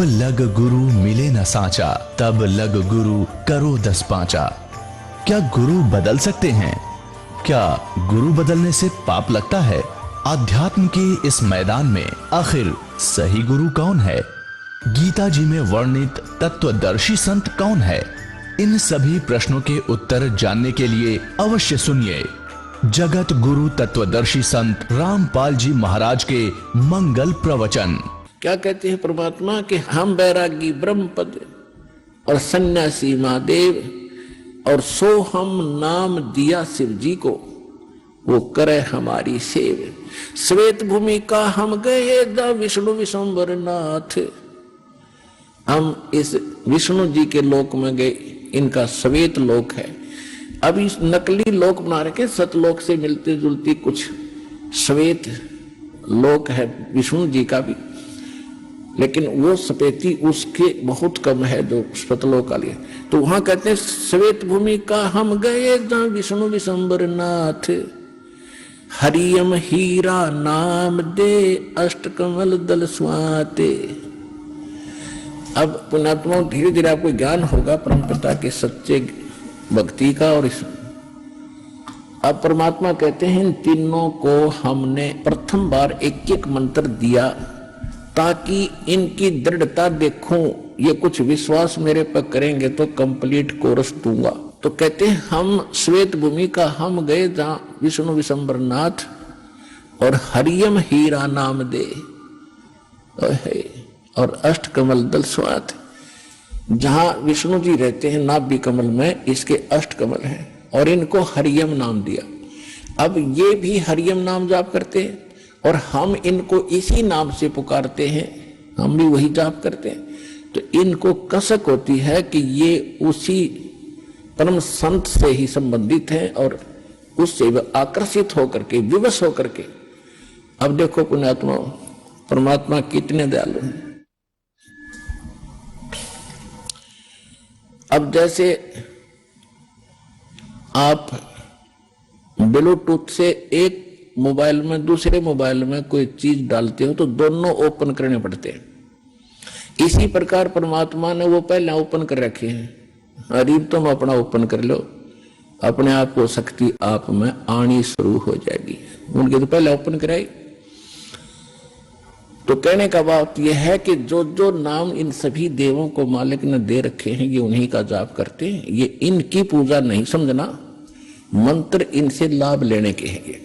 लग गुरु मिले न साचा, तब लग गुरु करो 10 पांचा। क्या गुरु बदल सकते हैं? क्या गुरु बदलने से पाप लगता है? आध्यात्म के इस मैदान में आखिर सही गुरु कौन है? गीता जी में वर्णित तत्वदर्शी संत कौन है? इन सभी प्रश्नों के उत्तर जानने के लिए अवश्य सुनिए जगत गुरु तत्वदर्शी संत रामपाल जी महाराज के मंगल प्रवचन। क्या कहते हैं परमात्मा कि हम बैरागी ब्रह्म पद और सन्यासी महादेव और सो हम नाम दिया शिव जी को, वो करे हमारी सेव। श्वेत भूमि का हम गए द विष्णु विश्वम्बर नाथ। हम इस विष्णु जी के लोक में गए, इनका श्वेत लोक है। अब इस नकली लोक बना रखे, सतलोक से मिलती जुलती कुछ श्वेत लोक है विष्णु जी का भी, लेकिन वो सपेती उसके बहुत कम है जो सतलोक का लिए। तो वहां कहते हैं श्वेत भूमि का हम गए जहां विष्णु विश्वम्बर नाथ, हरियम हीरा नाम दे अष्टकमल दल स्वाते। अब पुण्यात्मा धीरे धीरे आपको ज्ञान होगा परमपिता के सच्चे भक्ति का। और इस अब परमात्मा कहते हैं इन तीनों को हमने प्रथम बार एक एक मंत्र दिया ताकि इनकी दृढ़ता देखूं, ये कुछ विश्वास मेरे पर करेंगे तो कंप्लीट कोर्स दूंगा। तो कहते हैं हम श्वेत भूमि का हम गए जहां विष्णु विश्वम्बर नाथ और हरियम हीरा नाम दे और अष्ट कमल दल स्वात, जहां विष्णु जी रहते हैं नाभि कमल में, इसके अष्ट कमल हैं और इनको हरियम नाम दिया। अब ये भी हरियम नाम जाप करते हैं और हम इनको इसी नाम से पुकारते हैं, हम भी वही जाप करते हैं। तो इनको कसक होती है कि ये उसी परम संत से ही संबंधित है और उससे आकर्षित होकर के, विवश होकर के। अब देखो पुण्यात्मा परमात्मा कितने दयालु हैं। अब जैसे आप ब्लूटूथ से एक मोबाइल में दूसरे मोबाइल में कोई चीज डालते हो तो दोनों ओपन करने पड़ते हैं। इसी प्रकार परमात्मा ने वो पहले ओपन कर रखे हैं। अरे तुम अपना ओपन कर लो, अपने आप को शक्ति आप में आनी शुरू हो जाएगी। उनके तो पहले ओपन कराई। तो कहने का बात यह है कि जो जो नाम इन सभी देवों को मालिक ने दे रखे हैं ये उन्हीं का जाप करते हैं। ये इनकी पूजा नहीं समझना, मंत्र इनसे लाभ लेने के हैं ये।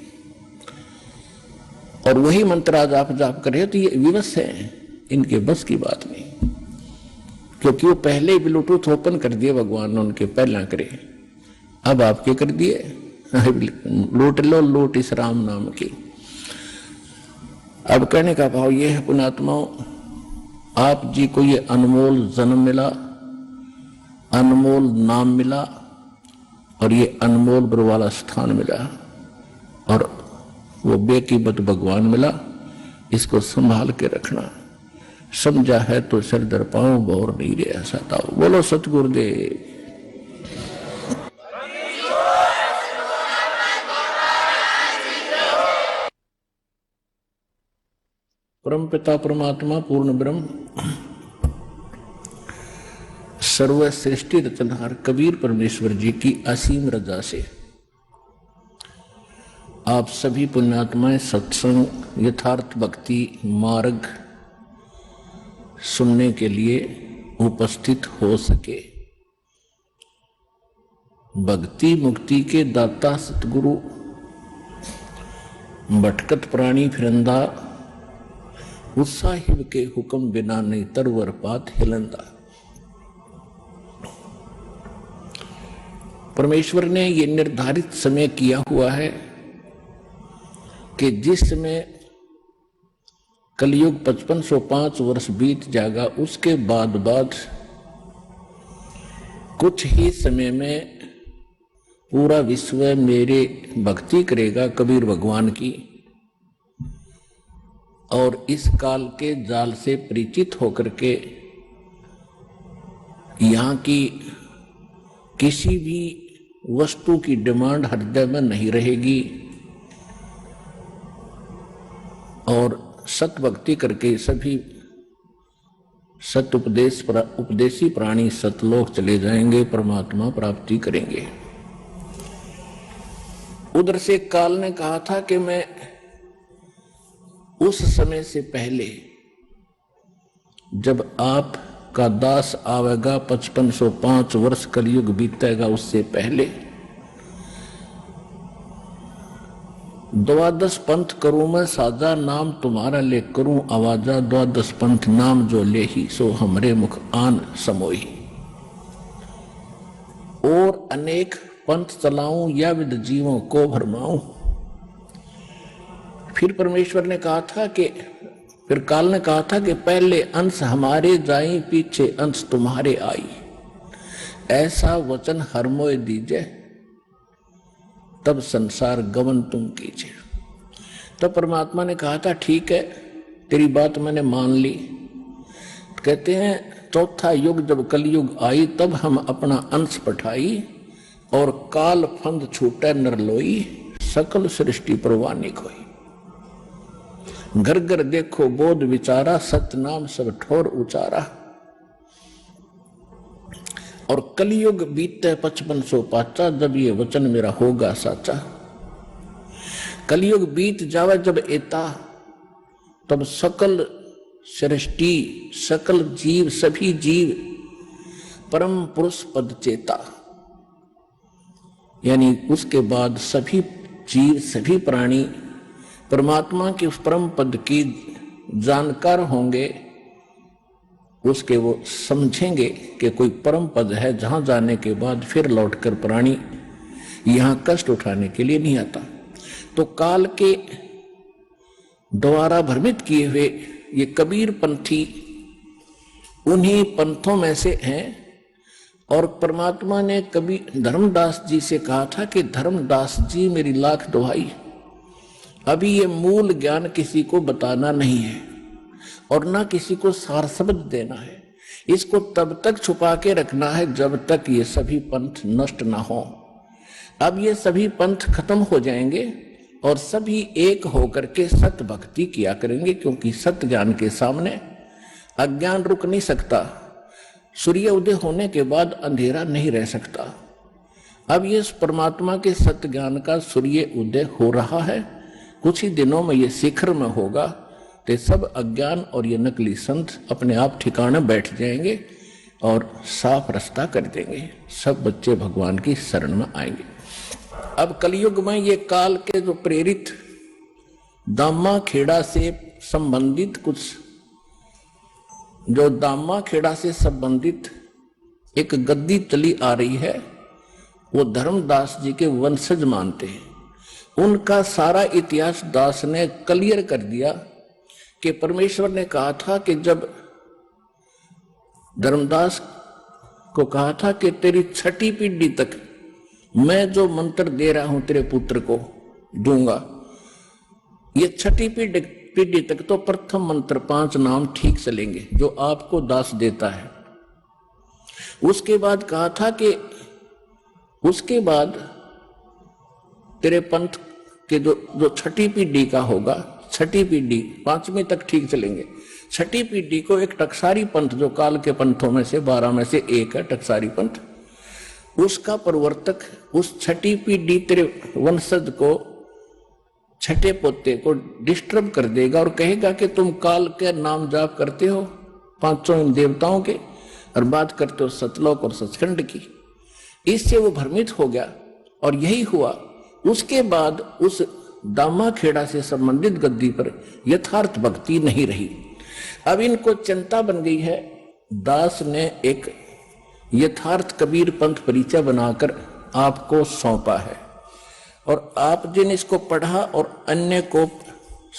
और वही मंत्र आज आप जाप कर रहे हो तो ये विवश है, इनके बस की बात नहीं, क्योंकि वो पहले ही ब्लूटूथ ओपन कर दिए भगवान ने, उनके पहला करे। अब आपके कर दिए, लूट लो लूट इस राम नाम की। अब कहने का भाव ये है पुण्यात्माओं, आप जी को ये अनमोल जन्म मिला, अनमोल नाम मिला और ये अनमोल बरवाला स्थान मिला और वो बेकीमत भगवान मिला। इसको संभाल के रखना। समझा है तो सिर दर पाओ, बोर नहीं रहा सताओ। बोलो सतगुरुदेव। परम पिता परमात्मा पूर्ण ब्रह्म सर्व सृष्टि रचनहार कबीर परमेश्वर जी की असीम रजा से आप सभी पुण्यात्माएं सत्संग यथार्थ भक्ति मार्ग सुनने के लिए उपस्थित हो सके। भक्ति मुक्ति के दाता सतगुरु भटकत प्राणी फिरंदा, उस साहिब के हुक्म बिना नहीं तरवर पात हिलंदा। परमेश्वर ने ये निर्धारित समय किया हुआ है कि जिस समय कलयुग 5505 वर्ष बीत जाएगा, उसके बाद कुछ ही समय में पूरा विश्व मेरे भक्ति करेगा कबीर भगवान की। और इस काल के जाल से परिचित होकर के यहाँ की किसी भी वस्तु की डिमांड हृदय में नहीं रहेगी और सत भक्ति करके सभी सत उपदेशी प्राणी सतलोक चले जाएंगे, परमात्मा प्राप्ति करेंगे। उधर से काल ने कहा था कि मैं उस समय से पहले जब आपका दास आवेगा 5505 वर्ष कलयुग बीतेगा, उससे पहले द्वादश पंथ करूं मैं साजा, नाम तुम्हारा ले करूं आवाजा, द्वादश पंथ नाम जो ले ही सो हमरे मुख आन समोई। और अनेक पंथ चलाऊं या विद जीवों को भरमाऊं। फिर परमेश्वर ने कहा था कि फिर काल ने कहा था कि पहले अंश हमारे जाई, पीछे अंश तुम्हारे आई। ऐसा वचन हर मोय दीजे, तब संसार गमन तुम कीजिए। तब परमात्मा ने कहा था ठीक है, तेरी बात मैंने मान ली। कहते हैं चौथा युग जब कलयुग आई, तब हम अपना अंश पठाई, और काल फंद छूटे नरलोई, सकल सृष्टि परवानी कोई। घर घर देखो बोध विचारा, सत नाम सब ठोर उचारा। और कलयुग बीते 5505, जब ये वचन मेरा होगा साचा। कलयुग बीत जावे जब एता, तब सकल सृष्टि, सकल जीव, सभी जीव परम पुरुष पद चेता। यानी उसके बाद सभी जीव, सभी प्राणी परमात्मा के उस परम पद की जानकार होंगे, उसके वो समझेंगे कि कोई परम पद है जहां जाने के बाद फिर लौटकर प्राणी यहां कष्ट उठाने के लिए नहीं आता। तो काल के द्वारा भ्रमित किए हुए ये कबीर पंथी उन्हीं पंथों में से हैं। और परमात्मा ने कभी धर्मदास जी से कहा था कि धर्मदास जी मेरी लाख दुहाई, अभी ये मूल ज्ञान किसी को बताना नहीं है और ना किसी को सार शब्द देना है। इसको तब तक छुपा के रखना है जब तक ये सभी पंथ नष्ट ना हो। अब ये सभी पंथ खत्म हो जाएंगे और सभी एक होकर के सत भक्ति किया करेंगे, क्योंकि सत्य ज्ञान के सामने अज्ञान रुक नहीं सकता। सूर्य उदय होने के बाद अंधेरा नहीं रह सकता। अब ये परमात्मा के सत्य ज्ञान का सूर्य उदय हो रहा है, कुछ ही दिनों में ये शिखर में होगा, तो सब अज्ञान और ये नकली संत अपने आप ठिकाने बैठ जाएंगे और साफ रास्ता कर देंगे। सब बच्चे भगवान की शरण में आएंगे। अब कलयुग में ये काल के जो प्रेरित दामा खेड़ा से संबंधित कुछ, जो दामा खेड़ा से संबंधित एक गद्दी चली आ रही है, वो धर्मदास जी के वंशज मानते हैं। उनका सारा इतिहास दास ने क्लियर कर दिया कि परमेश्वर ने कहा था कि जब धर्मदास को कहा था कि तेरी छठी पीढ़ी तक मैं जो मंत्र दे रहा हूं तेरे पुत्र को दूंगा, ये छठी पीढ़ी तक तो प्रथम मंत्र 5 नाम ठीक चलेंगे जो आपको दास देता है। उसके बाद कहा था कि उसके बाद तेरे पंथ के जो छठी पीढ़ी का होगा, छठी पीढ़ी 5वीं तक ठीक चलेंगे। छठी पीढ़ी को एक टकसारी पंथ, जो काल के पंथों में से 12 में से एक है टकसारी पंथ, उसका प्रवर्तक उस छठी पीढ़ी तेरे वंशज को, छठे पोते को डिस्टर्ब कर देगा और कहेगा कि तुम काल के नाम जाप करते हो 500 देवताओं के और बात करते हो सतलोक और सचखंड की। इससे वो भ्रमित हो गया और यही हुआ। उसके बाद उस दामा खेड़ा से संबंधित गद्दी पर यथार्थ भक्ति नहीं रही। अब इनको चिंता बन गई है। दास ने एक यथार्थ कबीर पंथ परिचय बनाकर आपको सौंपा है और आप जिन इसको पढ़ा और अन्य को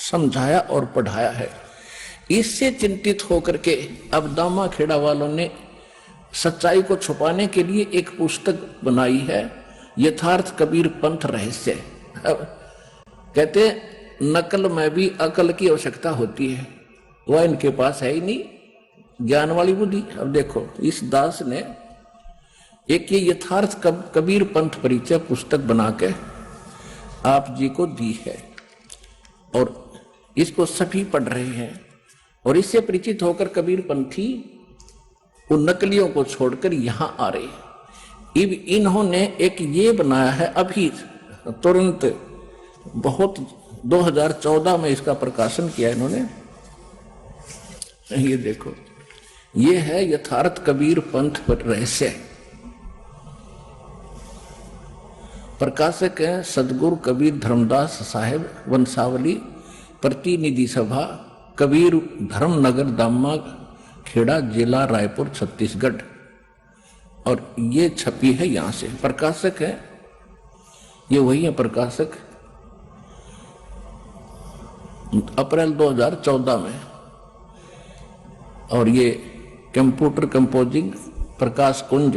समझाया और पढ़ाया है, इससे चिंतित होकर के अब दामा खेड़ा वालों ने सच्चाई को छुपाने के लिए एक पुस्तक बनाई है, यथार्थ कबीर पंथ रहस्य। अब कहते नकल में भी अकल की आवश्यकता होती है, वह इनके पास है ही नहीं, ज्ञान वाली बुद्धि। अब देखो इस दास ने एक ये यथार्थ कबीर पंथ परिचय पुस्तक बना के आप जी को दी है और इसको सभी पढ़ रहे हैं और इससे परिचित होकर कबीर पंथी उन नकलियों को छोड़कर यहां आ रहे। अब इन्होंने एक ये बनाया है अभी तुरंत, बहुत 2014 में इसका प्रकाशन किया इन्होंने। ये देखो, ये है यथार्थ कबीर पंथ पर रहस्य। प्रकाशक है सदगुरु कबीर धर्मदास साहेब, वंशावली, प्रतिनिधि सभा, कबीर धर्मनगर, दामा खेड़ा, जिला रायपुर, छत्तीसगढ़। और ये छपी है यहां से। प्रकाशक है ये वही है प्रकाशक, अप्रैल 2014 में। और ये computer composing, Prakash Kunj,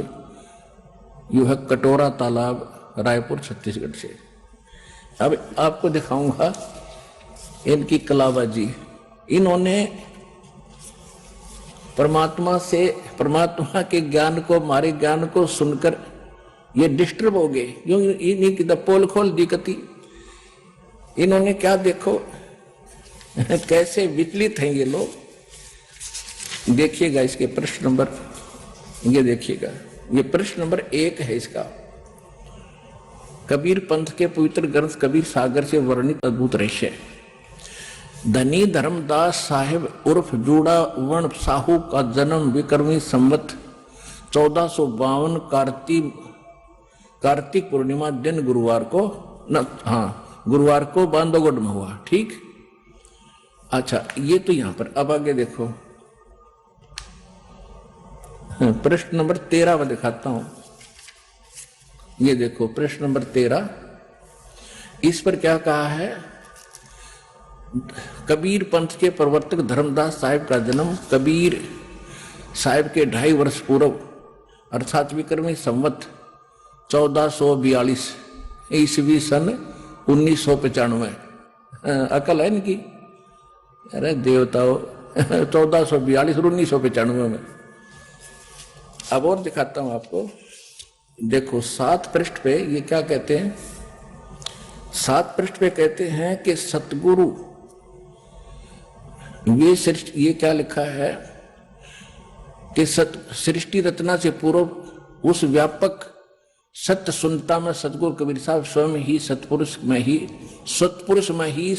you है कटोरा तालाब, रायपुर, छत्तीसगढ़ से। अब आपको दिखाऊंगा इनकी कलाबाजी। इन्होंने परमात्मा के ज्ञान को, हमारे ज्ञान को सुनकर ये डिस्टर्ब हो गए। क्यों? इन्हीं की पोल खोल दी कती। इन्होंने क्या देखो कैसे विचलित हैं ये लोग। देखिएगा इसके प्रश्न नंबर, ये देखिएगा, ये प्रश्न नंबर 1 है इसका। कबीर पंथ के पवित्र ग्रंथ कबीर सागर से वर्णित अद्भुत रहस्य। धनी धर्मदास साहिब उर्फ जूड़ा वर्ण साहू का जन्म विक्रमी संवत 1452 कार्तिक पूर्णिमा दिन गुरुवार को बांधवगढ़ में हुआ। ठीक, अच्छा ये तो यहां पर। अब आगे देखो, प्रश्न नंबर 13 में दिखाता हूं। ये देखो प्रश्न नंबर 13, इस पर क्या कहा है। कबीर पंथ के प्रवर्तक धर्मदास साहिब का जन्म कबीर साहिब के 2.5 वर्ष पूर्व अर्थात विक्रमी संवत 1442 ईस्वी सन 1995। अकल है इनकी, अरे देवताओं 1442 और 1995 में। अब और दिखाता हूं आपको। देखो 7 पृष्ठ पे ये क्या कहते हैं। 7 पृष्ठ पे कहते हैं कि सतगुरु, ये क्या लिखा है कि सृष्टि रचना से पूर्व उस व्यापक सत्य सुनता में सतगुरु कबीर साहब स्वयं ही सतपुरुष में ही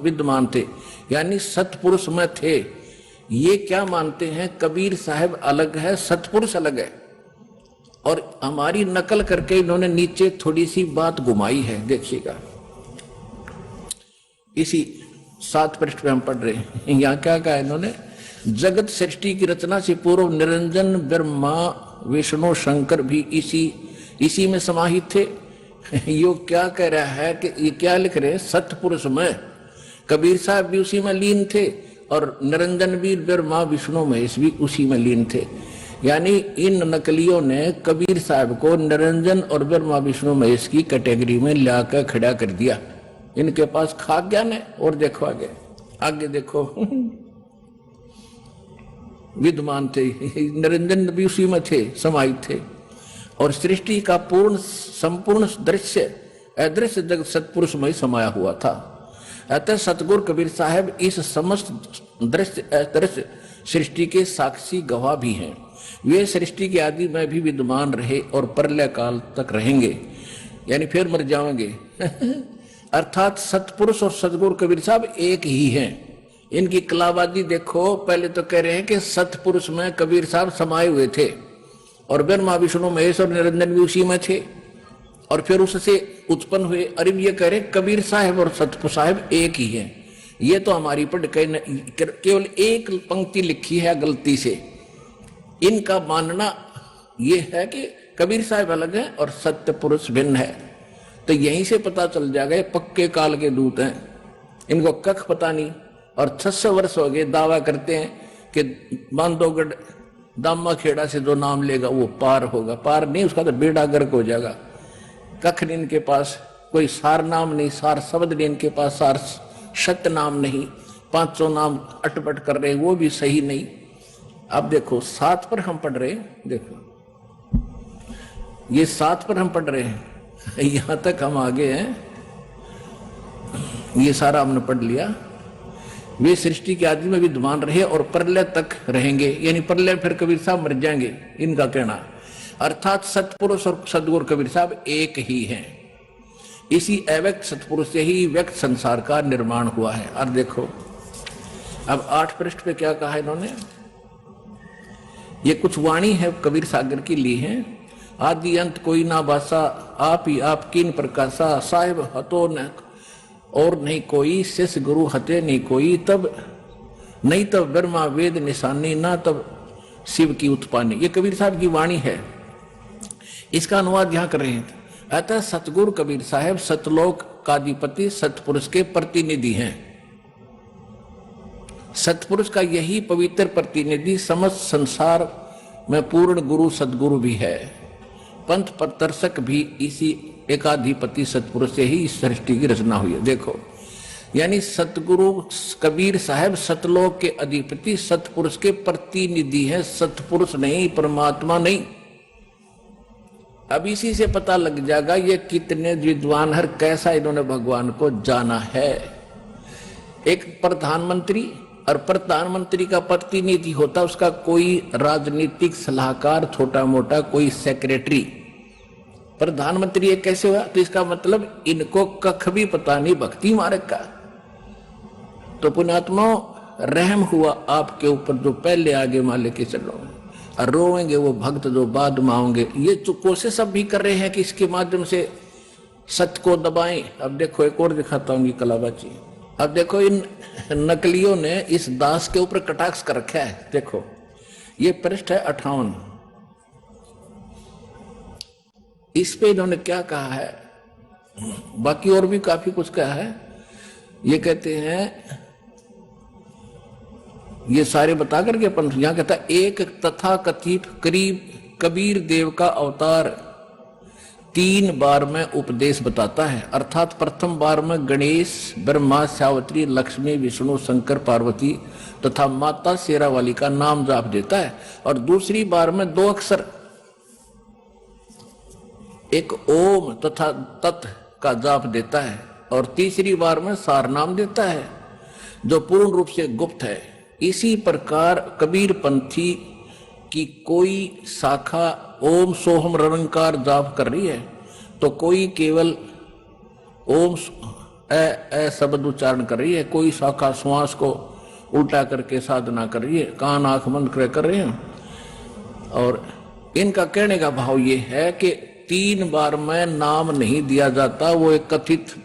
विद्यमान थे, यानी सतपुरुष में थे। ये क्या मानते हैं, कबीर साहब अलग है, सतपुरुष अलग है। और हमारी नकल करके इन्होंने नीचे थोड़ी सी बात घुमाई है, देखिएगा। इसी 7 पृष्ठ पे हम पढ़ रहे हैं। यहां क्या कहा इन्होंने, जगत सृष्टि की रचना से पूर्व निरंजन ब्रह्मा विष्णु शंकर भी इसी में समाहित थे। यो क्या कह रहा है कि ये क्या लिख रहे हैं, सतपुरुष में कबीर साहब भी उसी में लीन थे और निरंजन भी ब्रह्मा विष्णु महेश भी उसी में लीन थे। यानी इन नकलियों ने कबीर साहब को निरंजन और ब्रह्मा विष्णु महेश की कैटेगरी में लाकर खड़ा कर दिया। इनके पास खाक ज्ञान है। और देखो आगे देखो विद्वान थे, निरंजन भी उसी में थे, समाहित थे। और सृष्टि का संपूर्ण दृश्य अदृश्य जगत सतपुरुष में समाया हुआ था। अतः सतगुरु कबीर साहब इस समस्त दृश्य अदृश्य सृष्टि के साक्षी गवाह भी हैं। वे सृष्टि के आदि में भी विद्यमान रहे और प्रलय काल तक रहेंगे, यानी फिर मर जाएंगे। अर्थात सतपुरुष और सतगुरु कबीर साहब एक ही हैं। इनकी कलाबाजी देखो। पहले तो कह रहे हैं कि सतपुरुष में कबीर साहब समाये हुए थे और ब्रह्मा विष्णु महेश और निरंजन भी उसी में थे, और फिर उससे उत्पन्न हुए। अरे ये कह रहे कबीर साहब और सतपुरुष साहब एक ही हैं। ये तो हमारी पर केवल एक पंक्ति लिखी है गलती से। इनका मानना ये है कि कबीर साहब अलग है और सत्य पुरुष भिन्न है। तो यहीं से पता चल जाएगा ये पक्के काल के दूत हैं। इनको कख पता नहीं। और 600 वर्ष हो गए दावा करते हैं कि बांधवगढ़ दामा खेड़ा से जो नाम लेगा वो पार होगा। पार नहीं, उसका तो बेड़ा गर्क हो जाएगा। कख नहीं इनके पास, कोई सार नाम नहीं, सार शब्द नहीं इनके पास, सार सत्य नाम नहीं। 500 नाम अटपट कर रहे, वो भी सही नहीं। अब देखो 7 पर हम पढ़ रहे हैं। देखो ये 7 पर हम पढ़ रहे हैं, यहां तक हम आगे हैं। ये सारा हमने पढ़ लिया। वे सृष्टि के आदि में विद्यमान रहे और प्रलय तक रहेंगे, यानी प्रलय फिर कबीर साहब मर जाएंगे, इनका कहना। अर्थात सतपुरुष और सदगुरु कबीर साहब एक ही हैं। इसी अव्यक्त सतपुरुष से ही व्यक्त संसार का निर्माण हुआ है। और देखो अब 8 पृष्ठ पे क्या कहा इन्होंने, ये कुछ वाणी है कबीर सागर की ली है। आदि अंत कोई ना बासा, आप ही आप किन प्रकाशा, साहिब हतो न और नहीं कोई, शिष्य गुरु हते नहीं कोई, तब नहीं तब ब्रह्मा वेद निशानी, ना तब शिव की उत्पानी। ये कबीर साहब की वाणी है, इसका अनुवाद यहां कर रहे हैं। अतः सतगुरु कबीर साहब सतलोक का अधिपति सतपुरुष के प्रतिनिधि हैं। सतपुरुष का यही पवित्र प्रतिनिधि समस्त संसार में पूर्ण गुरु सदगुरु भी है। पंथ प्रदर्शक भी इसी एकाधिपति सतपुरुष से ही इस सृष्टि की रचना हुई है। देखो यानी सतगुरु कबीर साहब सतलोक के अधिपति सतपुरुष के प्रतिनिधि है, सतपुरुष नहीं, परमात्मा नहीं। अब इसी से पता लग जाएगा ये कितने विद्वान है, कैसा इन्होंने भगवान को जाना है। एक प्रधानमंत्री और प्रधानमंत्री का प्रतिनिधि होता, उसका कोई राजनीतिक सलाहकार, छोटा मोटा कोई सेक्रेटरी। प्रधानमंत्री ये कैसे हुआ, तो इसका मतलब इनको कख भी पता नहीं भक्ति मार्ग का। तो पुण्यात्मा रहम हुआ आपके ऊपर जो पहले आगे मान लेके चलो, और रोएंगे वो भक्त जो बाद में आओगे। ये जो कोशिश सब भी कर रहे हैं कि इसके माध्यम से सत्य को दबाएं। अब देखो एक और दिखाता हूँ कलाबाजी। अब देखो इन नकलियों ने इस दास के ऊपर कटाक्ष कर रखा है। देखो ये पृष्ठ है 58, इस पे इन्होंने क्या कहा है, बाकी और भी काफी कुछ कहा है। ये कहते हैं, ये सारे बता करके पंथ यहां कहता है, एक तथा कथित करीब कबीर देव का अवतार 3 बार में उपदेश बताता है। अर्थात प्रथम बार में गणेश, ब्रह्मा, सावित्री, लक्ष्मी, विष्णु, शंकर, पार्वती तथा माता शेरावाली का नाम जाप देता है, और दूसरी बार में 2 अक्षर, एक ओम तथा तत् का जाप देता है, और तीसरी बार में सार नाम देता है जो पूर्ण रूप से गुप्त है। इसी प्रकार कबीर पंथी की कोई शाखा ओम सोहम रंकार जाप कर रही है, तो कोई केवल ओम ए शब्द उच्चारण कर रही है, कोई शाखा श्वास को उल्टा करके साधना कर रही है, कान आंख बंद कर रहे हैं। और इनका कहने का भाव ये है कि 3 बार में नाम नहीं दिया जाता। वो एक कथित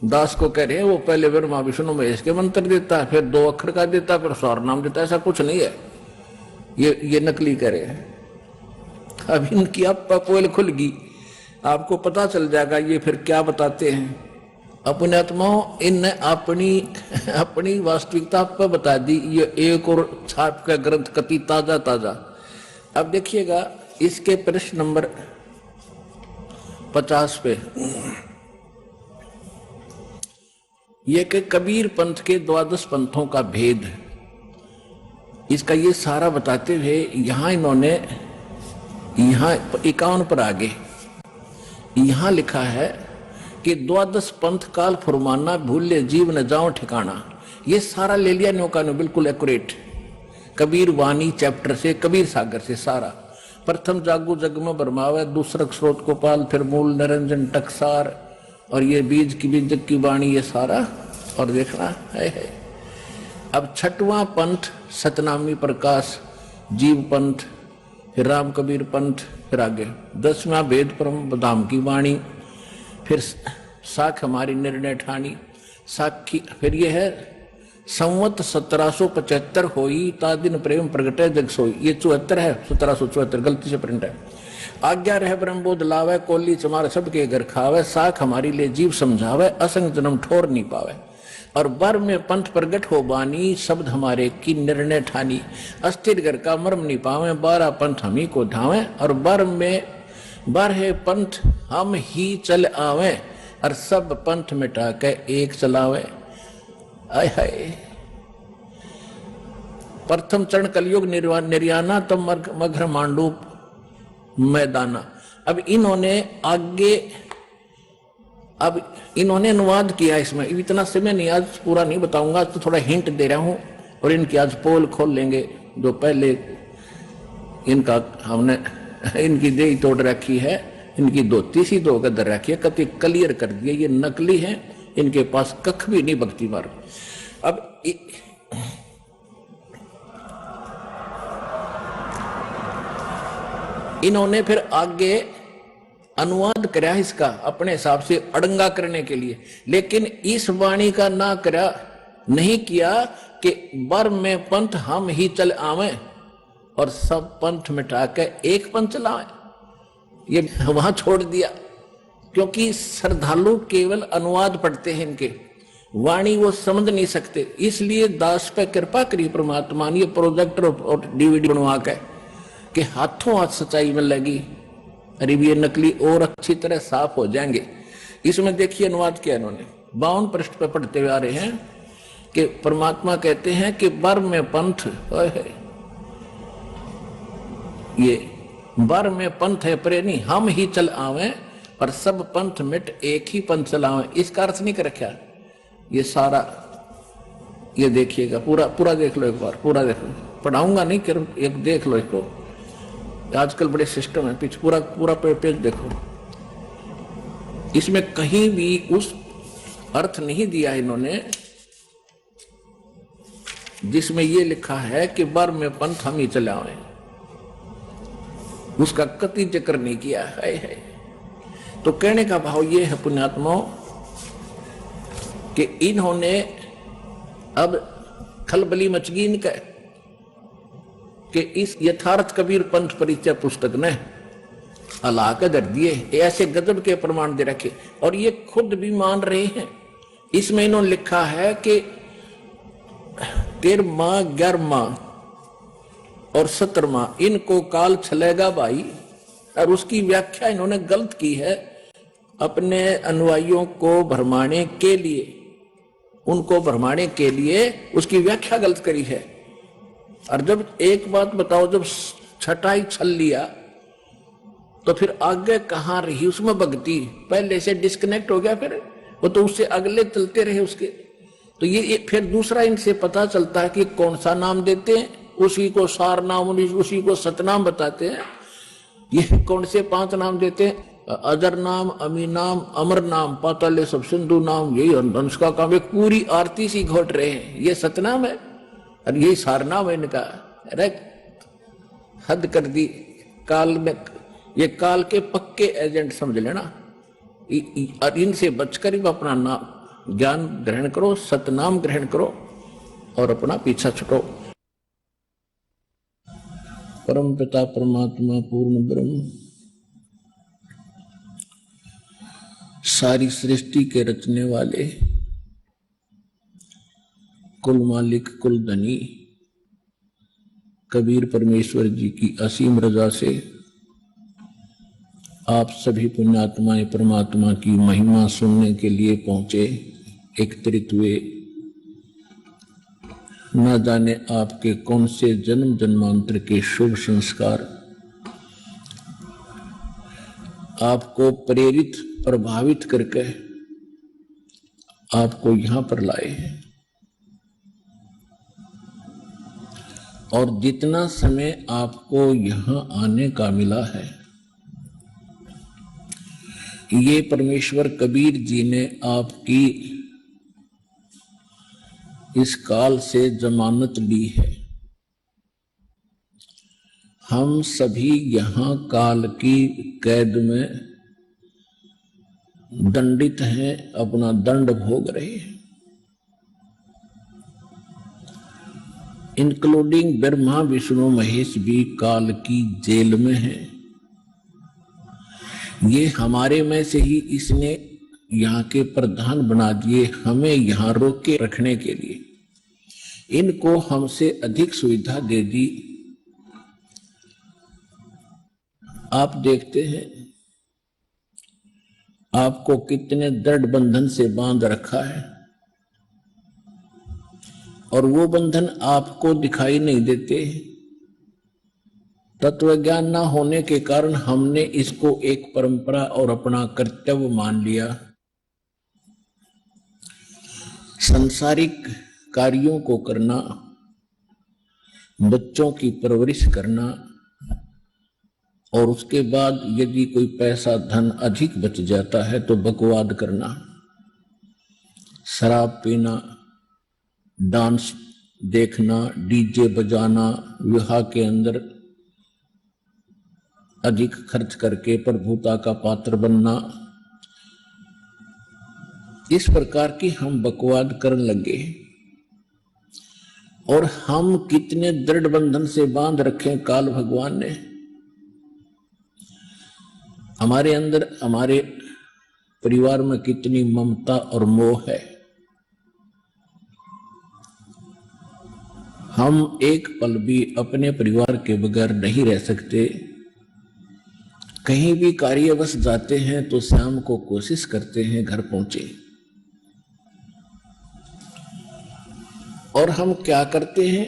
दास को कह रहे हैं, वो पहले ब्रह्मा विष्णु महेश के मंत्र देता है, फिर 2 अक्षर का देता है, फिर स्वर नाम देता है। ऐसा कुछ नहीं है, ये नकली कह रहे हैं। अब इनकी अब पोल खुल गई, आपको पता चल जाएगा ये फिर क्या बताते हैं। अपने आत्माओं इनने अपनी वास्तविकता पर बता दी। ये एक और छाप का ग्रंथ कति ताजा ताजा। अब देखिएगा इसके प्रश्न नंबर 50 पे ये कि कबीर पंथ के 12 पंथों का भेद, इसका ये सारा बताते हुए यहां इन्होंने 51 पर आगे यहां लिखा है कि 12 पंथ काल फुरमाना, भूले जीव न जाओ ठिकाना। ये सारा ले लिया नौका ने, बिल्कुल एक्यूरेट कबीर वाणी चैप्टर से, कबीर सागर से सारा। प्रथम जागो जग में बरमावे, दूसरा स्रोत गोपाल, फिर मूल निरंजन टकसार, और ये बीज की वाणी, ये सारा। और देखना है। अब 6वां पंथ सतनामी प्रकाश जीव पंथ, फिर राम कबीर पंथ, फिर आगे 10वां वेद परम धाम की वाणी, फिर साख हमारी निर्णय ठानी साखी, फिर ये है संवत 1775 होई ता दिन प्रेम प्रगटे जग सोई। ये 74 है, 1774 गलती से प्रिंट है। आज्ञा रह ब्रह्म बोध लावे, कोली चमार सबके घर खावे, साख हमारी ले जीव समझावे, असंग जन्म ठोर नहीं पावे। और बर में पंथ प्रगट हो बानी, शब्द हमारे की निर्णय ठानी, अस्थिर घर का मर्म नहीं पावे, 12 पंथ हम ही को ढावे, और बर में बर है पंथ हम ही चल आवे, और सब पंथ मिटा के एक चलावे। आय हाय। प्रथम चरण कलयुग निर्याना, तब मघर मांडू मैदाना। अब इन्होंने अब इन्होंने अनुवाद किया इसमें, इतना समय नहीं, आज पूरा नहीं बताऊंगा, तो थोड़ा हिंट दे रहा हूं। और इनकी आज पोल खोल लेंगे, जो पहले इनका हमने इनकी देही तोड़ रखी है, इनकी धोती सी धो कर रखी है, कति क्लियर कर दिया ये नकली है, इनके पास कख भी नहीं भक्ति मार्ग। अब इन्होंने फिर आगे अनुवाद करा इसका अपने हिसाब से अड़ंगा करने के लिए, लेकिन इस वाणी का ना करा नहीं किया कि बर में पंथ हम ही चल आवे और सब पंथ मिटा के एक पंथ चलावे, ये वहां छोड़ दिया। क्योंकि श्रद्धालु केवल अनुवाद पढ़ते हैं, इनके वाणी वो समझ नहीं सकते, इसलिए दास पे कृपा करी परमात्मा ने ये प्रोजेक्टर और डीवीडी बनवा के कि हाथों हाथ सच्चाई में लगी, अरे ये नकली और अच्छी तरह साफ हो जाएंगे। इसमें देखिए अनुवाद किया इन्होंने, 52 पृष्ठ पे पढ़ते हुए आ रहे हैं कि परमात्मा कहते हैं कि बर में पंथ ये बर में पंथ है प्रेमी हम ही चल आवे और सब पंथ मिट एक ही पंथ चलावे। इसका अर्थ नहीं कर रखा ये सारा, ये देखिएगा पूरा पूरा देख लो, एक बार पूरा देख लो, पढ़ाऊंगा नहीं कर, एक देख लो इसको, आजकल बड़े सिस्टम है, पीछे पूरा पूरा पेज देखो, इसमें कहीं भी उस अर्थ नहीं दिया इन्होंने जिसमें ये लिखा है कि बर में पंथ हम ही चलावे, उसका कति जिक्र नहीं किया है। तो कहने का भाव ये है पुण्यात्माओं कि इन्होंने अब खलबली मच गई इनका कि इस यथार्थ कबीर पंथ परिचय पुस्तक ने अला के दर दिए, ऐसे गजब के प्रमाण दे रखे और ये खुद भी मान रहे हैं। इसमें इन्होंने लिखा है कि 13वां 11वां और 17वां इनको काल चलेगा भाई, और उसकी व्याख्या इन्होंने गलत की है अपने अनुयायियों को भरमाने के लिए, उनको भरमाने के लिए उसकी व्याख्या गलत करी है। और जब एक बात बताओ, जब छटाई छल लिया तो फिर आगे कहां रही उसमें भक्ति, पहले से डिस्कनेक्ट हो गया, फिर वो तो उससे अगले चलते रहे उसके। तो ये फिर दूसरा इनसे पता चलता है कि कौन सा नाम देते हैं, उसी को सार नाम, उसी को सतनाम बताते हैं। ये कौन से 5 नाम देते हैं, अजर नाम, अमी नाम, अमर नाम, पाताले सब सिंधु नाम, यही हंस का काम, एक पूरी आरती सी घोट रहे हैं, ये सतनाम है और यही सारनाम है इनका। अरे हद कर दी काल में, ये काल के पक्के एजेंट समझ लेना, और इनसे बचकर ही अपना नाम ज्ञान ग्रहण करो, सतनाम ग्रहण करो और अपना पीछा छुटो। परम पिता परमात्मा पूर्ण ब्रह्म सारी सृष्टि के रचने वाले, कुल मालिक कुल धनी कबीर परमेश्वर जी की असीम रजा से आप सभी पुण्यात्माएं परमात्मा की महिमा सुनने के लिए पहुंचे, एकत्रित हुए। न जाने आपके कौन से जन्म जन्मांतर के शुभ संस्कार आपको प्रेरित प्रभावित करके आपको यहां पर लाए हैं, और जितना समय आपको यहां आने का मिला है, ये परमेश्वर कबीर जी ने आपकी इस काल से जमानत ली है। हम सभी यहां काल की कैद में दंडित हैं, अपना दंड भोग रहे हैं, इंक्लूडिंग ब्रह्मा विष्णु महेश भी काल की जेल में हैं। ये हमारे में से ही इसने यहाँ के प्रधान बना दिए, हमें यहाँ रोक के रखने के लिए। इनको हमसे अधिक सुविधा दे दी। आप देखते हैं आपको कितने दृढ़ बंधन से बांध रखा है, और वो बंधन आपको दिखाई नहीं देते। तत्व ज्ञान ना होने के कारण हमने इसको एक परंपरा और अपना कर्तव्य मान लिया। संसारिक कार्यों को करना, बच्चों की परवरिश करना, और उसके बाद यदि कोई पैसा धन अधिक बच जाता है तो बकवाद करना, शराब पीना, डांस देखना, डीजे बजाना, विवाह के अंदर अधिक खर्च करके प्रभुता का पात्र बनना, इस प्रकार की हम बकवाद करने लगे। और हम कितने दृढ़ बंधन से बांध रखे काल भगवान ने हमारे अंदर, हमारे परिवार में कितनी ममता और मोह है। हम एक पल भी अपने परिवार के बगैर नहीं रह सकते। कहीं भी कार्यवश जाते हैं तो शाम को कोशिश करते हैं घर पहुंचे। और हम क्या करते हैं,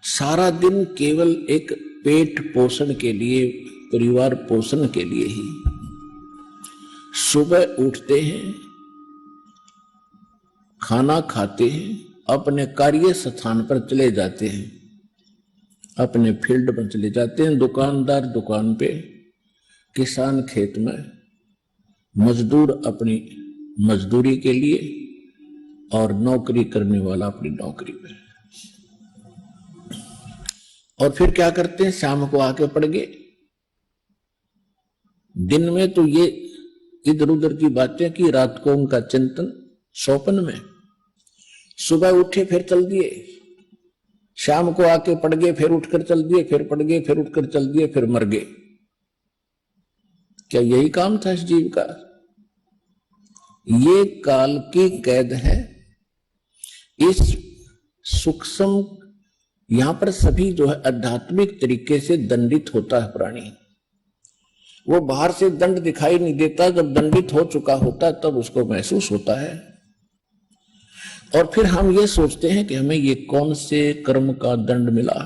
सारा दिन केवल एक पेट पोषण के लिए, परिवार पोषण के लिए ही सुबह उठते हैं, खाना खाते हैं, अपने कार्य स्थान पर चले जाते हैं, अपने फील्ड पर चले जाते हैं, दुकानदार दुकान पे, किसान खेत में, मजदूर अपनी मजदूरी के लिए, और नौकरी करने वाला अपनी नौकरी पे। और फिर क्या करते हैं, शाम को आके पड़ गए। दिन में तो ये इधर उधर की बातें की, रात को उनका चिंतन सौपन में। सुबह उठे फिर चल दिए, शाम को आके पड़ गए, फिर उठकर चल दिए, फिर पड़ गए, फिर उठकर चल दिए, फिर मर गए। क्या यही काम था इस जीव का? ये काल की कैद है। इस सूक्ष्म, यहां पर सभी जो है आध्यात्मिक तरीके से दंडित होता है प्राणी। वो बाहर से दंड दिखाई नहीं देता, जब दंडित हो चुका होता है तब उसको महसूस होता है। और फिर हम ये सोचते हैं कि हमें ये कौन से कर्म का दंड मिला।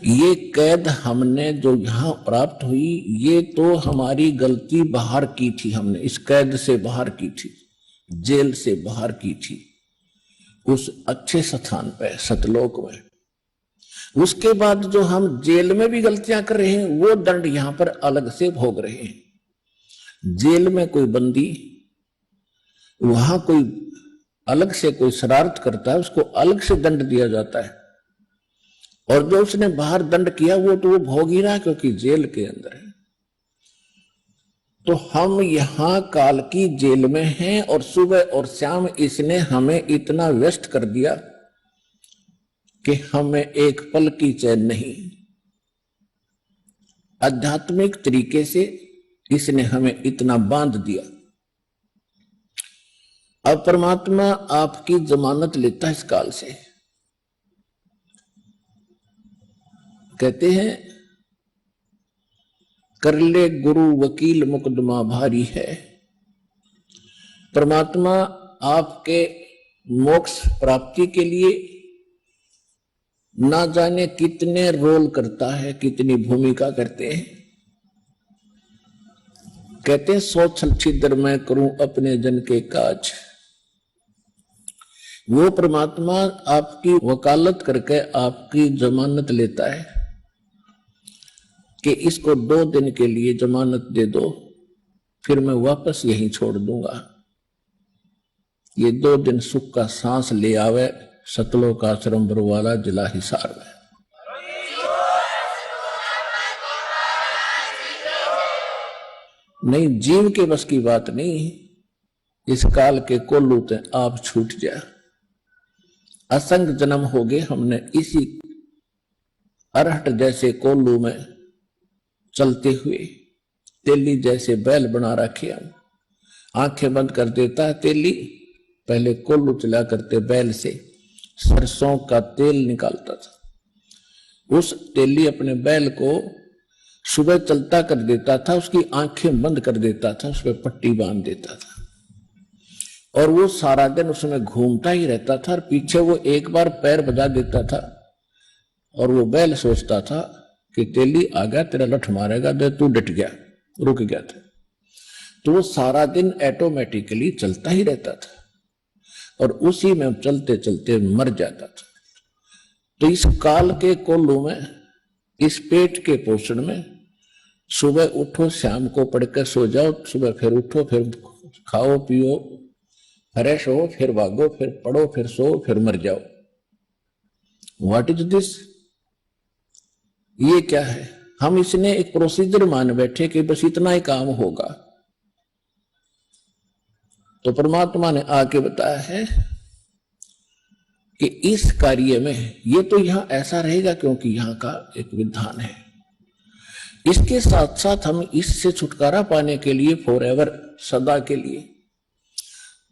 ये कैद हमने जो यहां प्राप्त हुई, ये तो हमारी गलती बाहर की थी, हमने इस कैद से बाहर की थी, जेल से बाहर की थी, उस अच्छे स्थान पे सतलोक में। उसके बाद जो हम जेल में भी गलतियां कर रहे हैं, वो दंड यहां पर अलग से भोग रहे हैं। जेल में कोई बंदी, वहां कोई अलग से कोई शरारत करता है, उसको अलग से दंड दिया जाता है। और जो उसने बाहर दंड किया वो तो वो भोग ही रहा है, क्योंकि जेल के अंदर है। तो हम यहां काल की जेल में हैं, और सुबह और शाम इसने हमें इतना व्यस्त कर दिया कि हमें एक पल की चैन नहीं। आध्यात्मिक तरीके से इसने हमें इतना बांध दिया। अब परमात्मा आपकी जमानत लेता है इस काल से। कहते हैं, कर ले गुरु वकील मुकदमा भारी है। परमात्मा आपके मोक्ष प्राप्ति के लिए ना जाने कितने रोल करता है, कितनी भूमिका करते हैं। कहते हैं, 100 छल छिद्र मैं करूं अपने जन के काज। वो परमात्मा आपकी वकालत करके आपकी जमानत लेता है कि इसको 2 दिन के लिए जमानत दे दो, फिर मैं वापस यहीं छोड़ दूंगा। ये 2 दिन सुख का सांस ले आवे, सतलोक आश्रम बरवाला जिला हिसार में। नहीं, जीव के बस की बात नहीं। इस काल के कोल्लू ते आप छूट जा। असंग जन्म हो गए हमने इसी अरहट जैसे कोल्लू में चलते हुए। तेली जैसे बैल बना रखे हम। आंखें बंद कर देता है तेली, पहले कोल्लू चला करते बैल से सरसों का तेल निकालता था। उस तेली अपने बैल को सुबह चलता कर देता था, उसकी आंखें बंद कर देता था, उस पर पट्टी बांध देता था, और वो सारा दिन उसमें घूमता ही रहता था। और पीछे वो एक बार पैर बजा देता था, और वो बैल सोचता था कि तेली आ गया, तेरा लठ मारेगा, दे तू डट गया, रुक गया था। तो वो सारा दिन ऑटोमेटिकली चलता ही रहता था और उसी में चलते चलते मर जाता था। तो इस काल के कोल्लू में, इस पेट के पोषण में, सुबह उठो, शाम को पढ़कर सो जाओ, सुबह फिर उठो, फिर खाओ पियो, फ्रेश हो, फिर भागो, फिर पढ़ो, फिर सो, फिर मर जाओ। What is this? ये क्या है? हम इसने एक प्रोसीजर मान बैठे कि बस इतना ही काम होगा। तो परमात्मा ने आके बताया है कि इस कार्य में ये तो यहां ऐसा रहेगा क्योंकि यहां का एक विधान है। इसके साथ साथ हम इससे छुटकारा पाने के लिए फॉरएवर, सदा के लिए,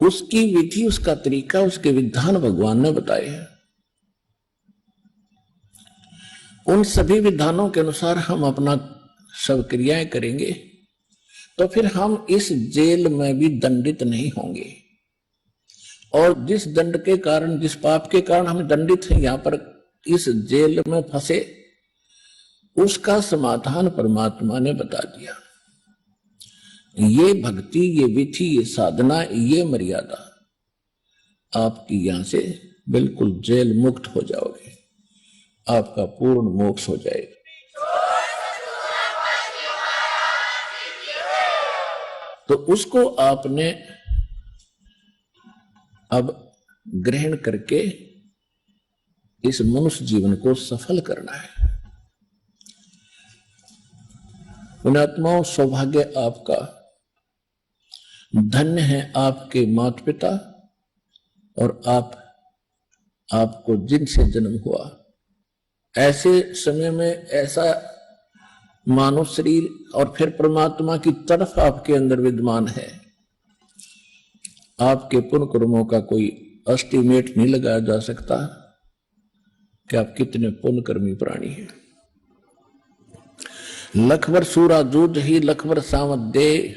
उसकी विधि, उसका तरीका, उसके विधान भगवान ने बताए हैं। उन सभी विधानों के अनुसार हम अपना सब क्रियाएं करेंगे तो फिर हम इस जेल में भी दंडित नहीं होंगे। और जिस दंड के कारण, जिस पाप के कारण हम दंडित हैं, यहां पर इस जेल में फंसे, उसका समाधान परमात्मा ने बता दिया। ये भक्ति, ये विधि, ये साधना, ये मर्यादा, आपकी यहां से बिल्कुल जेल मुक्त हो जाओगे, आपका पूर्ण मोक्ष हो जाएगा। तो उसको आपने अब ग्रहण करके इस मनुष्य जीवन को सफल करना है। पुण्यात्माओं, सौभाग्य आपका, धन्य है आपके माता पिता और आपको जिनसे जन्म हुआ। ऐसे समय में ऐसा मानव शरीर और फिर परमात्मा की तरफ आपके अंदर विद्यमान है। आपके पुण्य कर्मों का कोई एस्टिमेट नहीं लगाया जा सकता कि आप कितने पुण्यकर्मी प्राणी हैं। लखवर सूरा जूझ ही लखवर सावत दे,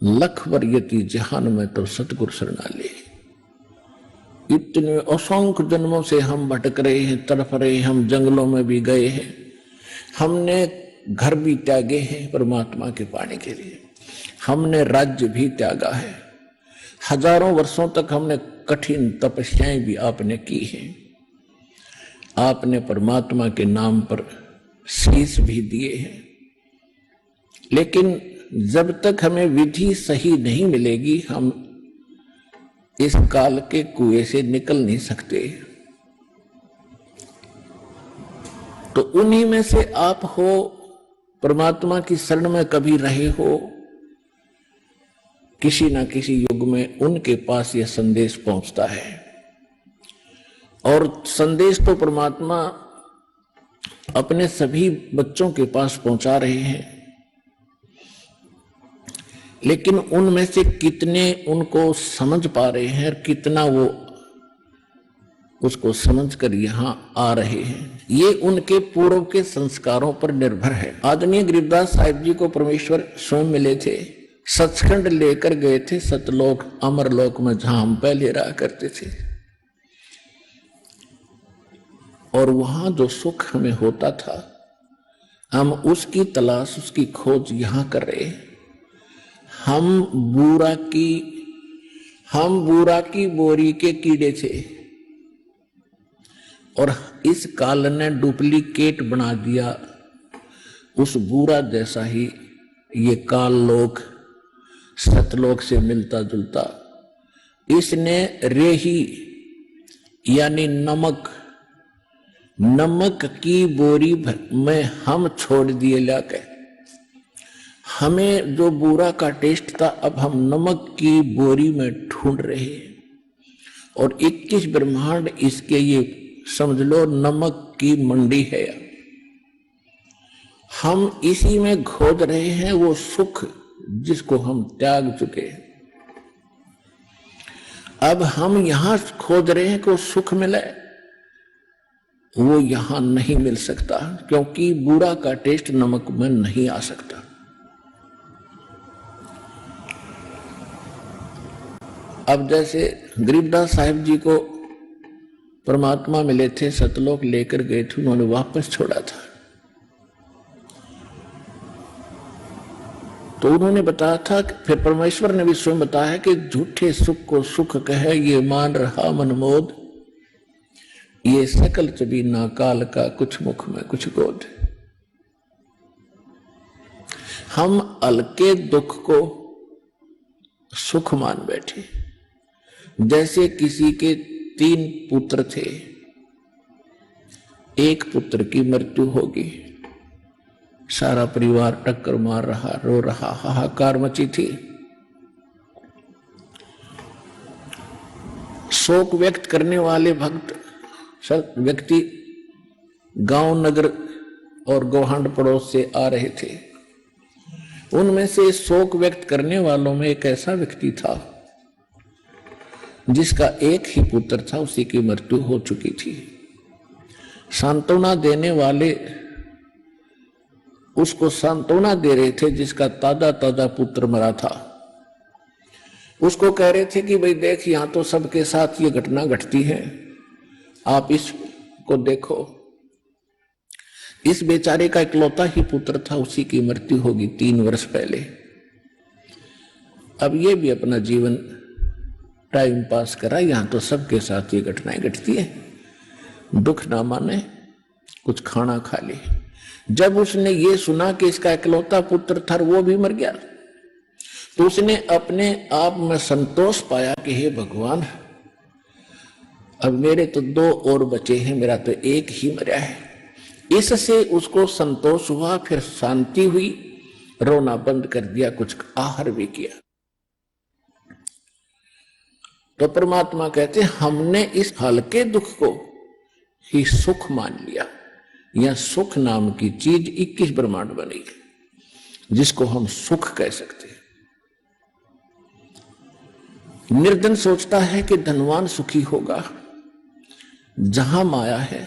लखवर यति जहान में तो सतगुरु शरणाले। इतने असंख्य जन्मों से हम भटक रहे हैं, तड़प रहे हैं, हम जंगलों में भी गए हैं, हमने घर भी त्यागे हैं परमात्मा के पाने के लिए, हमने राज्य भी त्यागा है, हजारों वर्षों तक हमने कठिन तपस्याएं भी आपने की हैं, आपने परमात्मा के नाम पर शीश भी दिए हैं। लेकिन जब तक हमें विधि सही नहीं मिलेगी, हम इस काल के कुएं से निकल नहीं सकते। तो उन्हीं में से आप हो, परमात्मा की शरण में कभी रहे हो, किसी ना किसी युग में उनके पास यह संदेश पहुंचता है। और संदेश तो परमात्मा अपने सभी बच्चों के पास पहुंचा रहे हैं, लेकिन उनमें से कितने उनको समझ पा रहे हैं और कितना वो उसको समझकर यहां आ रहे हैं, ये उनके पूर्व के संस्कारों पर निर्भर है। आदरणीय गरीबदास साहिब जी को परमेश्वर स्वयं मिले थे, सचखंड लेकर गए थे, सतलोक अमरलोक में जहां हम पहले रहा करते थे। और वहां जो सुख हमें होता था, हम उसकी तलाश, उसकी खोज यहां कर रहे हैं। हम बूरा की बोरी के कीड़े थे और इस काल ने डुप्लीकेट बना दिया उस बूरा जैसा ही ये काल लोक, सतलोक से मिलता जुलता। इसने रेही यानी नमक की बोरी में हम छोड़ दिए लाके। हमें जो बुरा का टेस्ट था, अब हम नमक की बोरी में ढूंढ रहे हैं। और 21 ब्रह्मांड इसके, ये समझ लो, नमक की मंडी है। हम इसी में खोज रहे हैं वो सुख जिसको हम त्याग चुके हैं। अब हम यहां खोज रहे हैं कि वो सुख मिले, वो यहां नहीं मिल सकता, क्योंकि बुरा का टेस्ट नमक में नहीं आ सकता। अब जैसे गरीबदास साहिब जी को परमात्मा मिले थे, सतलोक लेकर गए थे, उन्होंने वापस छोड़ा था। तो उन्होंने बताया था कि फिर परमेश्वर ने भी स्वयं बताया कि झूठे सुख को सुख कहे ये मान रहा मनमोद, ये सकल चबी ना काल का कुछ मुख में कुछ गोद। हम हल्के दुख को सुख मान बैठे। जैसे किसी के 3 पुत्र थे, एक पुत्र की मृत्यु होगी, सारा परिवार टक्कर मार रहा, रो रहा, हाहाकार मची थी। शोक व्यक्त करने वाले भक्त व्यक्ति गांव नगर और गौहांड पड़ोस से आ रहे थे। उनमें से शोक व्यक्त करने वालों में एक ऐसा व्यक्ति था जिसका एक ही पुत्र था, उसी की मृत्यु हो चुकी थी। सांत्वना देने वाले उसको सांत्वना दे रहे थे जिसका ताजा ताजा पुत्र मरा था। उसको कह रहे थे कि भाई देख, यहां तो सबके साथ ये घटना घटती है, आप इसको देखो। इस बेचारे का इकलौता ही पुत्र था, उसी की मृत्यु होगी 3 वर्ष पहले। अब ये भी अपना जीवन टाइम पास करा, यहां तो सबके साथ ये घटनाएं घटती है, दुख ना माने, कुछ खाना खा ले। जब उसने ये सुना कि इसका इकलौता पुत्र था वो भी मर गया, तो उसने अपने आप में संतोष पाया कि हे भगवान, अब मेरे तो 2 और बचे हैं, मेरा तो एक ही मरा है। इससे उसको संतोष हुआ, फिर शांति हुई, रोना बंद कर दिया, कुछ आहार भी किया। तो परमात्मा कहते हमने इस हल्के दुख को ही सुख मान लिया। यह सुख नाम की चीज 21 ब्रह्मांड बनी जिसको हम सुख कह सकते हैं। निर्धन सोचता है कि धनवान सुखी होगा। जहां माया है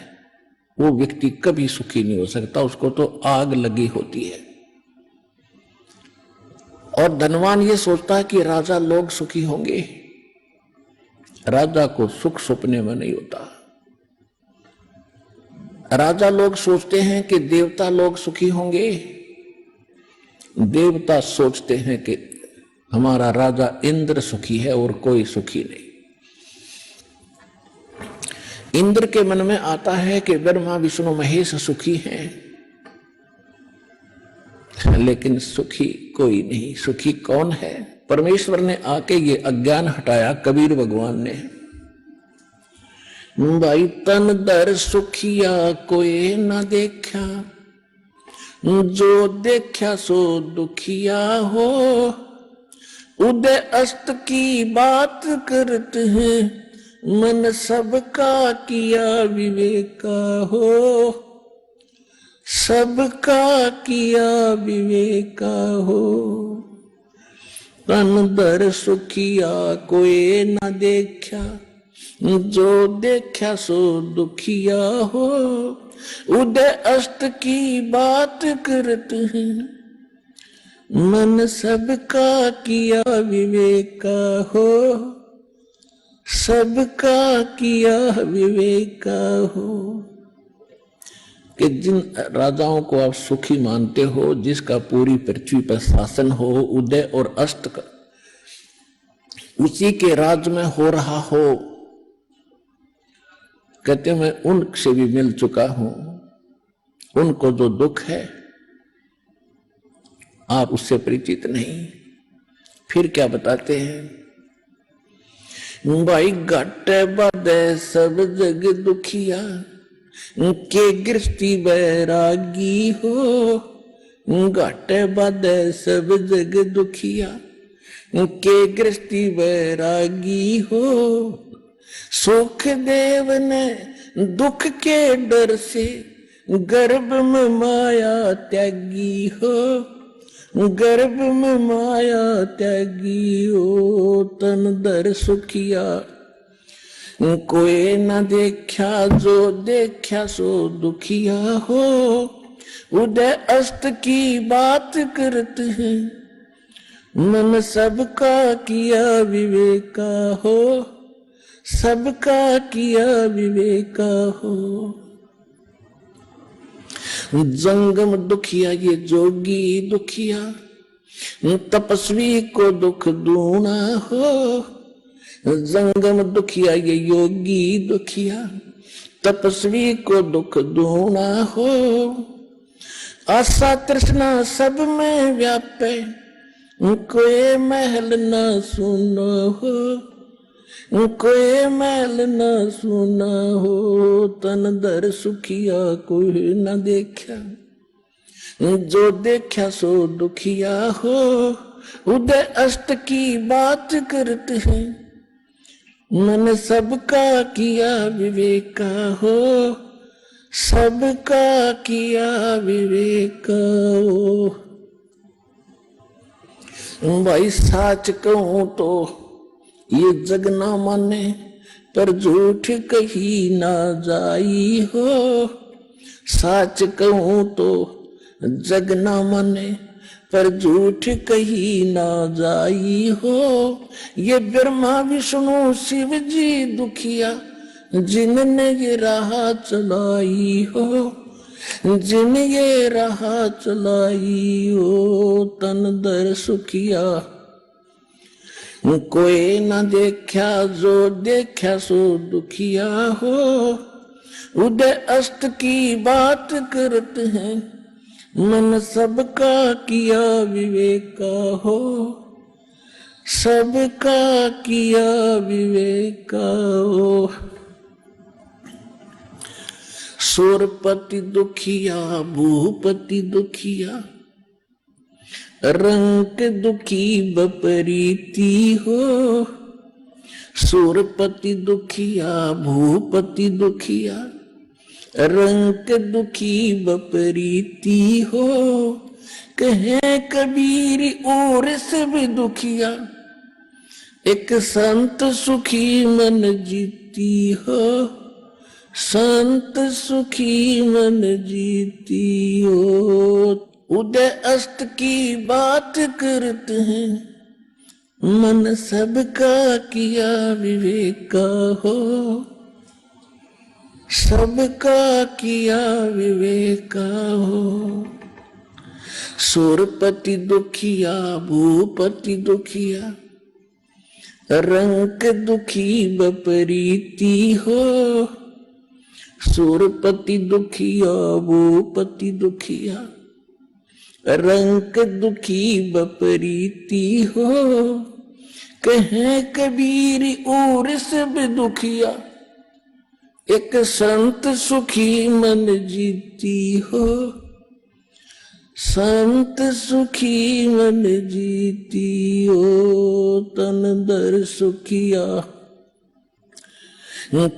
वो व्यक्ति कभी सुखी नहीं हो सकता, उसको तो आग लगी होती है। और धनवान ये सोचता है कि राजा लोग सुखी होंगे। राजा को सुख सपने में नहीं होता। राजा लोग सोचते हैं कि देवता लोग सुखी होंगे। देवता सोचते हैं कि हमारा राजा इंद्र सुखी है और कोई सुखी नहीं। इंद्र के मन में आता है कि ब्रह्मा विष्णु महेश सुखी हैं, लेकिन सुखी कोई नहीं। सुखी कौन है? परमेश्वर ने आके ये अज्ञान हटाया, कबीर भगवान ने। भाई तन दर सुखिया कोई न देखा, जो देखा सो दुखिया हो। उदय अस्त की बात करते हैं, मन सबका किया विवेका हो। सबका किया विवेका हो। तन दर सुखिया कोई न देखा, जो देखा सो दुखिया हो। उदय अस्त की बात करते हैं, मन सबका किया विवेका हो। सबका किया विवेका हो। कि जिन राजाओं को आप सुखी मानते हो, जिसका पूरी पृथ्वी पर शासन हो, उदय और अस्त का उसी के राज में हो रहा हो, कहते मैं उनसे भी मिल चुका हूं। उनको जो दुख है आप उससे परिचित नहीं। फिर क्या बताते हैं? भाई घट बदे सब जग दुखिया, के गृहस्थी बैरागी हो। घट बदे सब जग दुखिया, के गृहस्थी बैरागी हो। सुख देव ने दुख के डर से, गर्भ में माया त्यागी हो। गर्भ में माया त्यागी हो। तन दर सुखिया कोई न देखा, जो देखा सो दुखिया हो। उदय अस्त की बात करते हैं, मन सबका किया विवेका हो। सबका किया विवेका हो। जंगम दुखिया ये जोगी दुखिया, तपस्वी को दुख दूना हो, जंगम दुखिया ये योगी दुखिया। तपस्वी को दुख दूना हो, आशा तृष्णा सब में व्यापे, कोई महल न सुनो हो, कोई महल न सुना हो। तन दर सुखिया कोई न देखा, जो देखा सो दुखिया हो। उदय अष्ट की बात करते हैं, मन सबका किया विवेका हो, सबका किया विवेका हो। भाई साच कहूं तो ये जग ना माने, पर झूठ कही ना जाई हो। साच कहूं तो जग ना माने, पर झूठ कही ना जाई हो। ये ब्रह्मा विष्णु शिव जी दुखिया, जिनने ये राह चलाई हो, जिन ये राह चलाई हो। तन दर सुखिया कोई ना देखा, जो देखा सो दुखिया हो। उदय अष्ट की बात करते हैं, मन सबका किया विवेका हो, सबका किया विवेका हो। सूरपति दुखिया भूपति दुखिया, रंग दुखी बपरीती हो। सूरपति दुखिया भूपति दुखिया, रंग दुखी बपरीती हो। कहे कबीर और से भी दुखिया, एक संत सुखी मन जीती हो, संत सुखी मन जीती हो। उदय अष्ट की बात करते हैं, मन सबका किया विवेका हो, सबका किया विवेका हो। सूरपति दुखिया भूपति दुखिया, रंग दुखी बपरीती हो। सूरपति दुखिया भूपति दुखिया, रंग दुखी बपरीती हो। कहे कबीर और सब दुखिया, एक संत सुखी मन जीती हो, संत सुखी मन जीती हो। तन दर सुखिया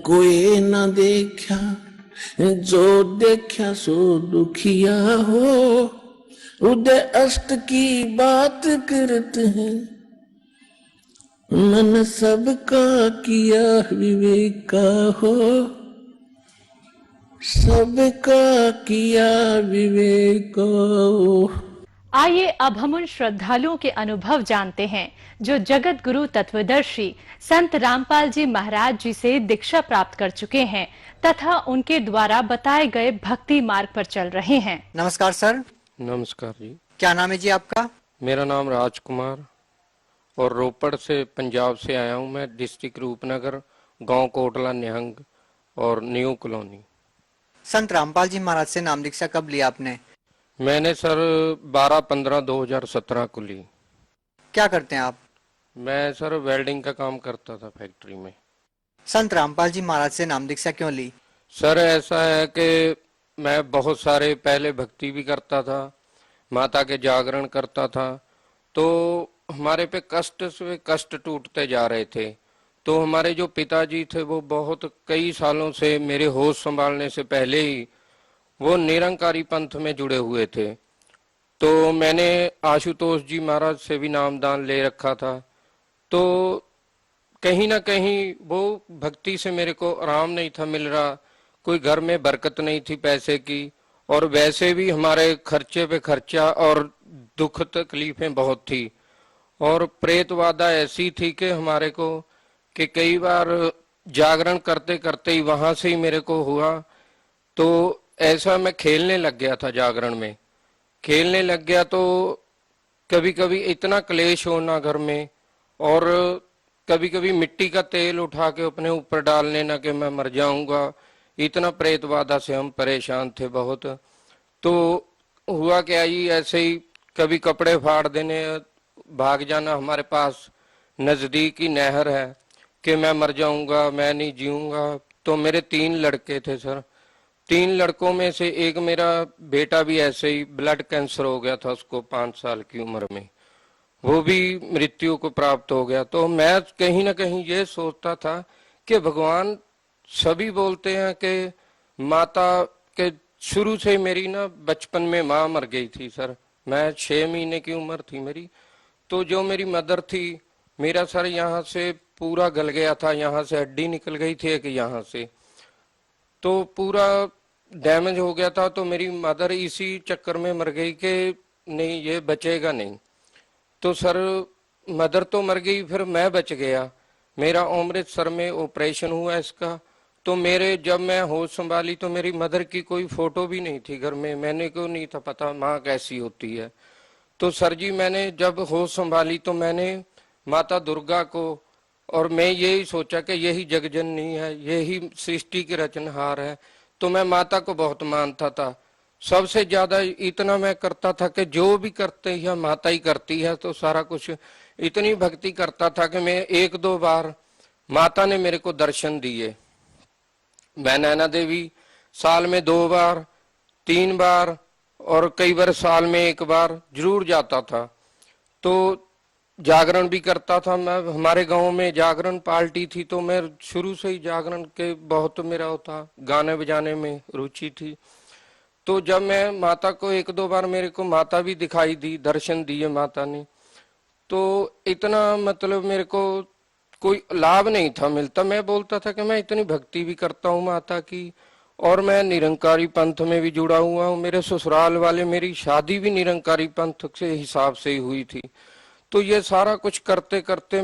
कोई ना देखा, जो देखा सो दुखिया हो। उदय अष्ट की बात करते हैं, मन सबका किया विवेका हो, सबका किया विवेका हो। आइए अब हम उन श्रद्धालुओं के अनुभव जानते हैं जो जगत गुरु तत्वदर्शी संत रामपाल जी महाराज जी से दीक्षा प्राप्त कर चुके हैं तथा उनके द्वारा बताए गए भक्ति मार्ग पर चल रहे हैं। नमस्कार सर। नमस्कार जी। क्या नाम है जी आपका? मेरा नाम राजकुमार और रोपड़ से पंजाब से आया हूँ मैं, डिस्ट्रिक्ट रूपनगर, गांव कोटला निहंग और न्यू कॉलोनी। संत रामपाल जी महाराज से नाम दीक्षा कब लिया आपने? मैंने सर 12-15-2017 को ली। क्या करते हैं आप? मैं सर वेल्डिंग का काम करता था फैक्ट्री में। संत रामपाल जी महाराज से नाम दीक्षा क्यों ली? सर ऐसा है कि मैं बहुत सारे पहले भक्ति भी करता था, माता के जागरण करता था, तो हमारे पे कष्ट से कष्ट टूटते जा रहे थे। तो हमारे जो पिताजी थे वो बहुत कई सालों से, मेरे होश संभालने से पहले ही वो निरंकारी पंथ में जुड़े हुए थे। तो मैंने आशुतोष जी महाराज से भी नामदान ले रखा था। तो कहीं ना कहीं वो भक्ति से मेरे को आराम नहीं था मिल रहा, कोई घर में बरकत नहीं थी पैसे की, और वैसे भी हमारे खर्चे पे खर्चा और दुख तकलीफें बहुत थी। और प्रेतवादा ऐसी थी कि हमारे को कि कई बार जागरण करते करते ही वहां से ही मेरे को हुआ। तो ऐसा मैं खेलने लग गया था, जागरण में खेलने लग गया। तो कभी कभी इतना क्लेश होना घर में, और कभी कभी मिट्टी का तेल उठा के अपने ऊपर डाल लेना कि मैं मर जाऊंगा। इतना प्रेत बाधा से हम परेशान थे बहुत। तो हुआ क्या ही, ऐसे ही कभी कपड़े फाड़ देने, भाग जाना। हमारे पास नजदीक ही नहर है कि मैं मर जाऊंगा, मैं नहीं जीऊंगा। तो मेरे 3 लड़के थे सर। 3 लड़कों में से एक मेरा बेटा भी ऐसे ही ब्लड कैंसर हो गया था उसको 5 साल की उम्र में, वो भी मृत्यु को प्राप्त हो गया। तो मैं कहीं ना कहीं ये सोचता था कि भगवान, सभी बोलते हैं कि माता के, शुरू से मेरी ना बचपन में माँ मर गई थी सर। मैं 6 महीने की उम्र थी मेरी, तो जो मेरी मदर थी, मेरा सर यहाँ से पूरा गल गया था, यहाँ से हड्डी निकल गई थी एक यहाँ से, तो पूरा डैमेज हो गया था। तो मेरी मदर इसी चक्कर में मर गई कि नहीं ये बचेगा नहीं। तो सर मदर तो मर गई, फिर मैं बच गया। मेरा अमृतसर में ऑपरेशन हुआ इसका। तो मेरे, जब मैं होश संभाली तो मेरी मदर की कोई फोटो भी नहीं थी घर में। मैंने को नहीं था पता माँ कैसी होती है। तो सर जी मैंने जब होश संभाली तो मैंने माता दुर्गा को, और मैं यही सोचा कि यही जगजननी है, यही सृष्टि की रचनहार है। तो मैं माता को बहुत मानता था। सबसे ज्यादा इतना मैं करता था कि जो भी करते हैं माता ही करती है, तो सारा कुछ इतनी भक्ति करता था कि मैं 1-2 बार माता ने मेरे को दर्शन दिए। मैं नैना देवी साल में 2 बार, 3 बार, और कई बार साल में 1 बार जरूर जाता था। तो जागरण भी करता था मैं। हमारे गांव में जागरण पार्टी थी, तो मैं शुरू से ही जागरण के बहुत मेरा होता, गाने बजाने में रुचि थी। तो जब मैं माता को 1-2 बार, मेरे को माता भी दिखाई दी, दर्शन दिए माता ने, तो इतना मतलब मेरे को कोई लाभ नहीं था मिलता। मैं बोलता था कि मैं इतनी भक्ति भी करता हूँ माता की, और मैं निरंकारी पंथ में भी जुड़ा हुआ हूँ। मेरे ससुराल वाले, मेरी शादी भी निरंकारी पंथ के हिसाब से ही हुई थी। तो ये सारा कुछ करते करते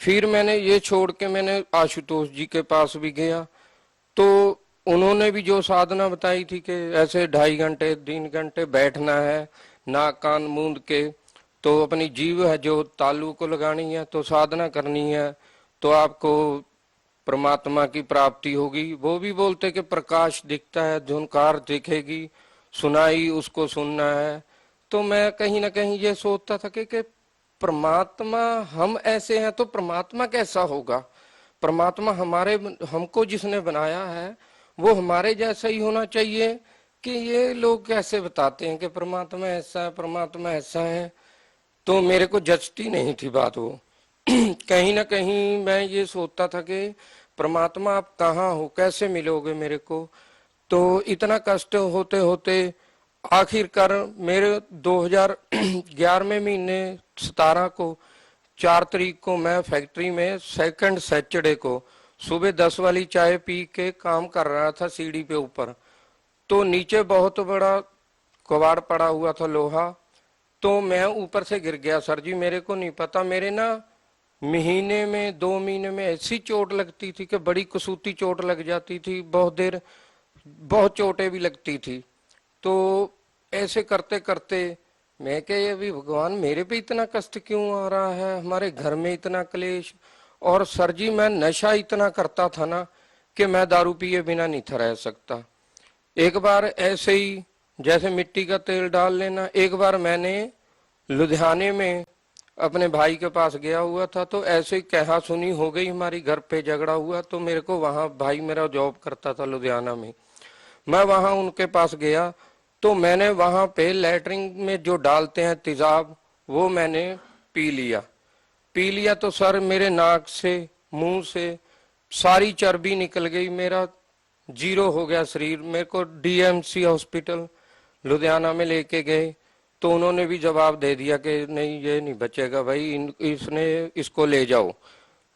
फिर मैंने ये छोड़ के मैंने आशुतोष जी के पास भी गया। तो उन्होंने भी जो साधना बताई थी कि ऐसे 2.5 घंटे 3 घंटे बैठना है, नाक कान मूंद के, तो अपनी जीव है जो तालू को लगानी है, तो साधना करनी है, तो आपको परमात्मा की प्राप्ति होगी। वो भी बोलते कि प्रकाश दिखता है, झुनकार दिखेगी, सुनाई उसको सुनना है। तो मैं कहीं ना कहीं ये सोचता था कि परमात्मा, हम ऐसे हैं तो परमात्मा कैसा होगा। परमात्मा हमको जिसने बनाया है वो हमारे जैसा ही होना चाहिए, कि ये लोग कैसे बताते हैं कि परमात्मा ऐसा है, परमात्मा ऐसा है। तो मेरे को जचती नहीं थी बात वो। कहीं ना कहीं मैं ये सोचता था कि परमात्मा आप कहाँ हो, कैसे मिलोगे मेरे को। तो इतना कष्ट होते होते आखिरकार मेरे 2011 महीने 17 को 4 तारीख को मैं फैक्ट्री में सेकंड सैटरडे को सुबह 10 वाली चाय पी के काम कर रहा था सीढ़ी पे ऊपर। तो नीचे बहुत बड़ा कबाड़ पड़ा हुआ था लोहा, तो मैं ऊपर से गिर गया सर जी। मेरे को नहीं पता, मेरे ना महीने में 2 महीने में ऐसी चोट लगती थी कि बड़ी कसूती चोट लग जाती थी, बहुत देर बहुत चोटें भी लगती थी। तो ऐसे करते करते मैं क्या, ये भी भगवान मेरे पे इतना कष्ट क्यों आ रहा है, हमारे घर में इतना क्लेश। और सर जी मैं नशा इतना करता था ना कि मैं दारू पिए बिना नहीं था रह सकता। एक बार ऐसे ही जैसे मिट्टी का तेल डाल लेना, एक बार मैंने लुधियाने में अपने भाई के पास गया हुआ था, तो ऐसे ही कहा सुनी हो गई, हमारी घर पे झगड़ा हुआ। तो मेरे को वहां, भाई मेरा जॉब करता था लुधियाना में, मैं वहां उनके पास गया। तो मैंने वहां पे लैटरिन में जो डालते हैं तेजाब, वो मैंने पी लिया। तो सर मेरे नाक से, मुंह से सारी चर्बी निकल गई, मेरा 0 हो गया शरीर। मेरे को डीएमसी हॉस्पिटल लुधियाना में लेके गए, तो उन्होंने भी जवाब दे दिया कि नहीं ये नहीं बचेगा भाई, इसको ले जाओ।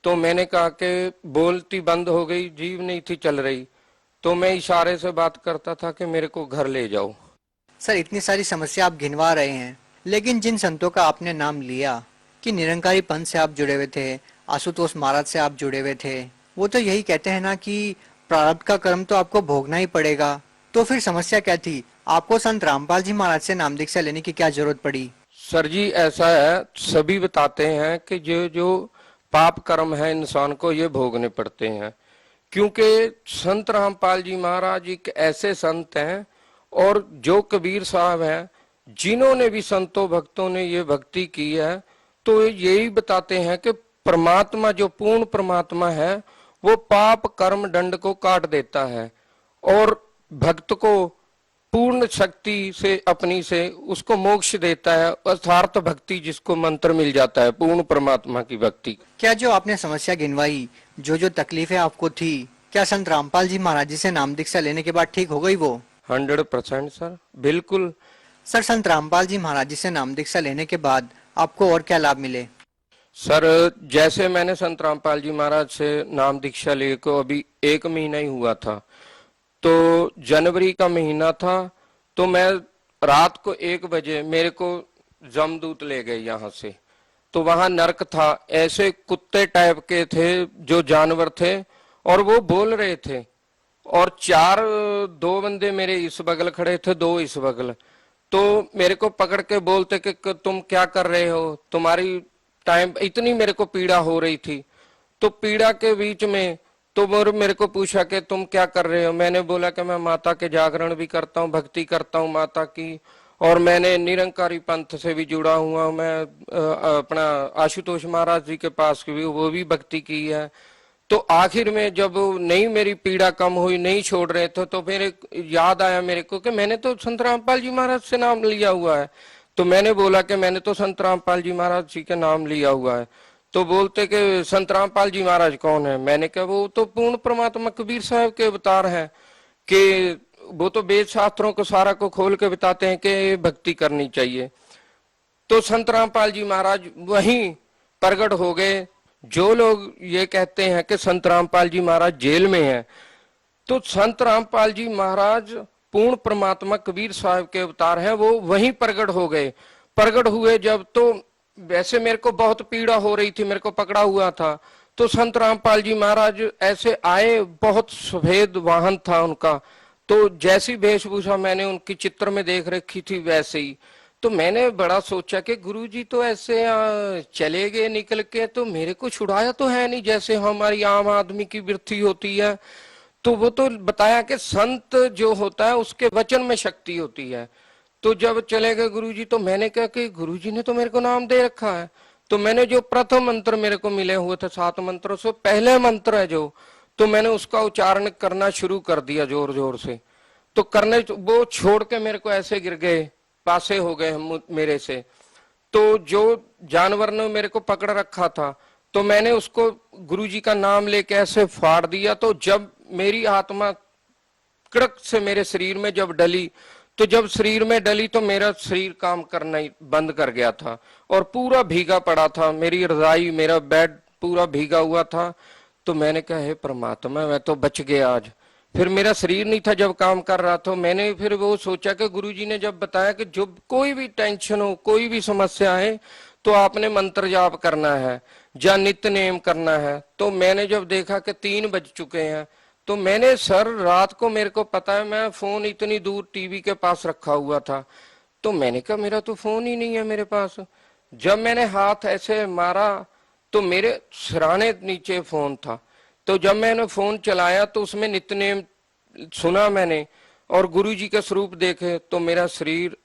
तो मैंने कहा कि बोलती बंद हो गई, जीभ नहीं थी चल रही, तो मैं इशारे से बात करता था कि मेरे को घर ले जाओ। सर इतनी सारी समस्या आप गिनवा रहे हैं, लेकिन जिन संतों का आपने नाम लिया कि निरंकारी पंथ से आप जुड़े हुए थे, आशुतोष महाराज से आप जुड़े हुए थे, वो तो यही कहते हैं ना कि प्रारब्ध का कर्म तो आपको भोगना ही पड़ेगा। तो फिर समस्या क्या थी, आपको संत रामपाल जी महाराज से नाम दीक्षा लेने की क्या जरूरत पड़ी? सर जी ऐसा है, सभी बताते हैं कि जो जो पाप कर्म है इंसान को ये भोगने पड़ते हैं, क्योंकि संत रामपाल जी महाराज एक ऐसे संत हैं और जो कबीर साहब हैं जिन्होंने भी संतों भक्तों ने ये भक्ति की है, तो यही बताते हैं कि परमात्मा जो पूर्ण परमात्मा है वो पाप कर्म दंड को काट देता है और भक्त को पूर्ण शक्ति से अपनी से उसको मोक्ष देता है, अर्थार्थ भक्ति जिसको मंत्र मिल जाता है पूर्ण परमात्मा की भक्ति। क्या जो आपने समस्या गिनवाई, जो जो तकलीफें आपको थी, क्या संत रामपाल जी महाराज जी से नाम दीक्षा लेने के बाद ठीक हो गई वो? 100% सर, बिल्कुल। सर, संत रामपाल जी महाराज जी से नाम दीक्षा लेने के बाद आपको और क्या लाभ मिले? सर जैसे मैंने संत रामपाल जी महाराज से नाम दीक्षा लिए को अभी 1 महीना ही हुआ था, तो जनवरी का महीना था, तो मैं रात को 1 बजे मेरे को जमदूत ले गए यहाँ से। तो वहां नरक था, ऐसे कुत्ते टाइप के थे जो जानवर थे और वो बोल रहे थे और 2 बंदे मेरे इस बगल खड़े थे, 2 इस बगल। तो मेरे को पकड़ के बोलते कि तुम क्या कर रहे हो, तुम्हारी टाइम, इतनी मेरे को पीड़ा हो रही थी। तो पीड़ा के बीच में तो मेरे को पूछा कि तुम क्या कर रहे हो। मैंने बोला कि मैं माता के जागरण भी करता हूँ, भक्ति करता हूँ माता की, और मैंने निरंकारी पंथ से भी जुड़ा हुआ। मैं अपना आशुतोष महाराज जी के पास भी वो भी भक्ति की है। तो आखिर में जब नहीं मेरी पीड़ा कम हुई, नहीं छोड़ रहे थे, तो फिर याद आया मेरे को कि मैंने तो संत रामपाल जी महाराज से नाम लिया हुआ है। तो मैंने बोला कि मैंने तो संत रामपाल जी महाराज जी के नाम लिया हुआ है। तो बोलते कि संत रामपाल जी महाराज कौन है? मैंने कहा वो तो पूर्ण परमात्मा कबीर साहब के अवतार हैं, कि वो तो वेद शास्त्रों को सारा को खोल के बताते हैं कि भक्ति करनी चाहिए। तो संत रामपाल जी महाराज वहीं प्रकट हो गए। जो लोग ये कहते हैं कि संत रामपाल जी महाराज जेल में हैं, तो संत रामपाल जी महाराज पूर्ण परमात्मा कबीर साहब के अवतार हैं, वो वहीं प्रकट हो गए। प्रकट हुए जब, तो वैसे मेरे को बहुत पीड़ा हो रही थी, मेरे को पकड़ा हुआ था। तो संत रामपाल जी महाराज ऐसे आए, बहुत सफेद वाहन था उनका, तो जैसी वेशभूषा मैंने उनकी चित्र में देख रखी थी वैसे ही। तो मैंने बड़ा सोचा कि गुरुजी तो ऐसे चले गए निकल के, तो मेरे को छुड़ाया तो है नहीं जैसे हमारी आम आदमी की वृत्ति होती है। तो वो तो बताया कि संत जो होता है उसके वचन में शक्ति होती है। तो जब चले गए गुरुजी, तो मैंने कहा कि गुरुजी ने तो मेरे को नाम दे रखा है। तो मैंने जो प्रथम मंत्र मेरे को मिले हुए थे 7 मंत्रों से पहले मंत्र है जो, तो मैंने उसका उच्चारण करना शुरू कर दिया जोर जोर से। तो करने वो छोड़ के मेरे को ऐसे गिर गए, पासे हो गए मेरे से। तो जो जानवर ने मेरे को पकड़ रखा था, तो मैंने उसको गुरुजी का नाम लेके ऐसे फाड़ दिया। तो जब मेरी आत्मा कड़क से मेरे शरीर में जब डली, तो जब शरीर में डली तो मेरा शरीर काम करना ही बंद कर गया था और पूरा भीगा पड़ा था। मेरी रजाई, मेरा बेड पूरा भीगा हुआ था। तो मैंने कहा हे परमात्मा, मैं तो बच गया आज। फिर मेरा शरीर नहीं था जब काम कर रहा था। मैंने फिर वो सोचा कि गुरुजी ने जब बताया कि जब कोई भी टेंशन हो, कोई भी समस्या है, तो आपने मंत्र जाप करना है या नित्य नेम करना है। तो मैंने जब देखा कि 3 बज चुके हैं, तो मैंने सर रात को, मेरे को पता है मैं फोन इतनी दूर टीवी के पास रखा हुआ था, तो मैंने कहा मेरा तो फोन ही नहीं है मेरे पास। जब मैंने हाथ ऐसे मारा तो मेरे सिराने नीचे फोन था। तो जब मैंने फोन चलाया तो उसमें नित्य नेम सुना मैंने और गुरुजी का स्वरूप देखे, तो मेरा शरीर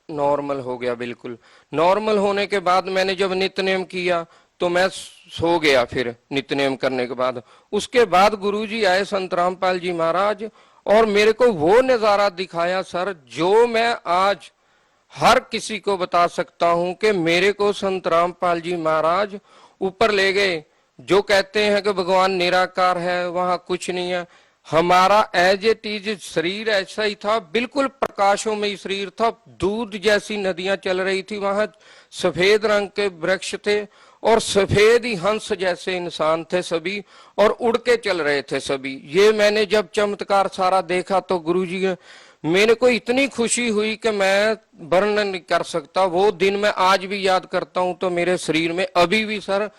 नॉर्मल हो गया। बिल्कुल नॉर्मल होने के बाद मैंने जब नित्य नेम किया तो मैं सो गया। फिर नित्य नेम करने के बाद, उसके बाद गुरुजी आए संत रामपाल जी महाराज और मेरे को वो नजारा दिखाया सर, जो मैं आज हर किसी को बता सकता हूं कि मेरे को संत रामपाल जी महाराज ऊपर ले गए। जो कहते हैं कि भगवान निराकार है, वहां कुछ नहीं है। हमारा एज इट इज शरीर ऐसा ही था, बिल्कुल प्रकाशों में ही शरीर था। दूध जैसी नदियां चल रही थी, वहां सफेद रंग के वृक्ष थे और सफेद ही हंस जैसे इंसान थे सभी, और उड़ के चल रहे थे सभी। ये मैंने जब चमत्कार सारा देखा तो गुरुजी, मेरे को इतनी खुशी हुई कि मैं वर्णन नहीं कर सकता। वो दिन मैं आज भी याद करता हूं तो मेरे शरीर में अभी भी सर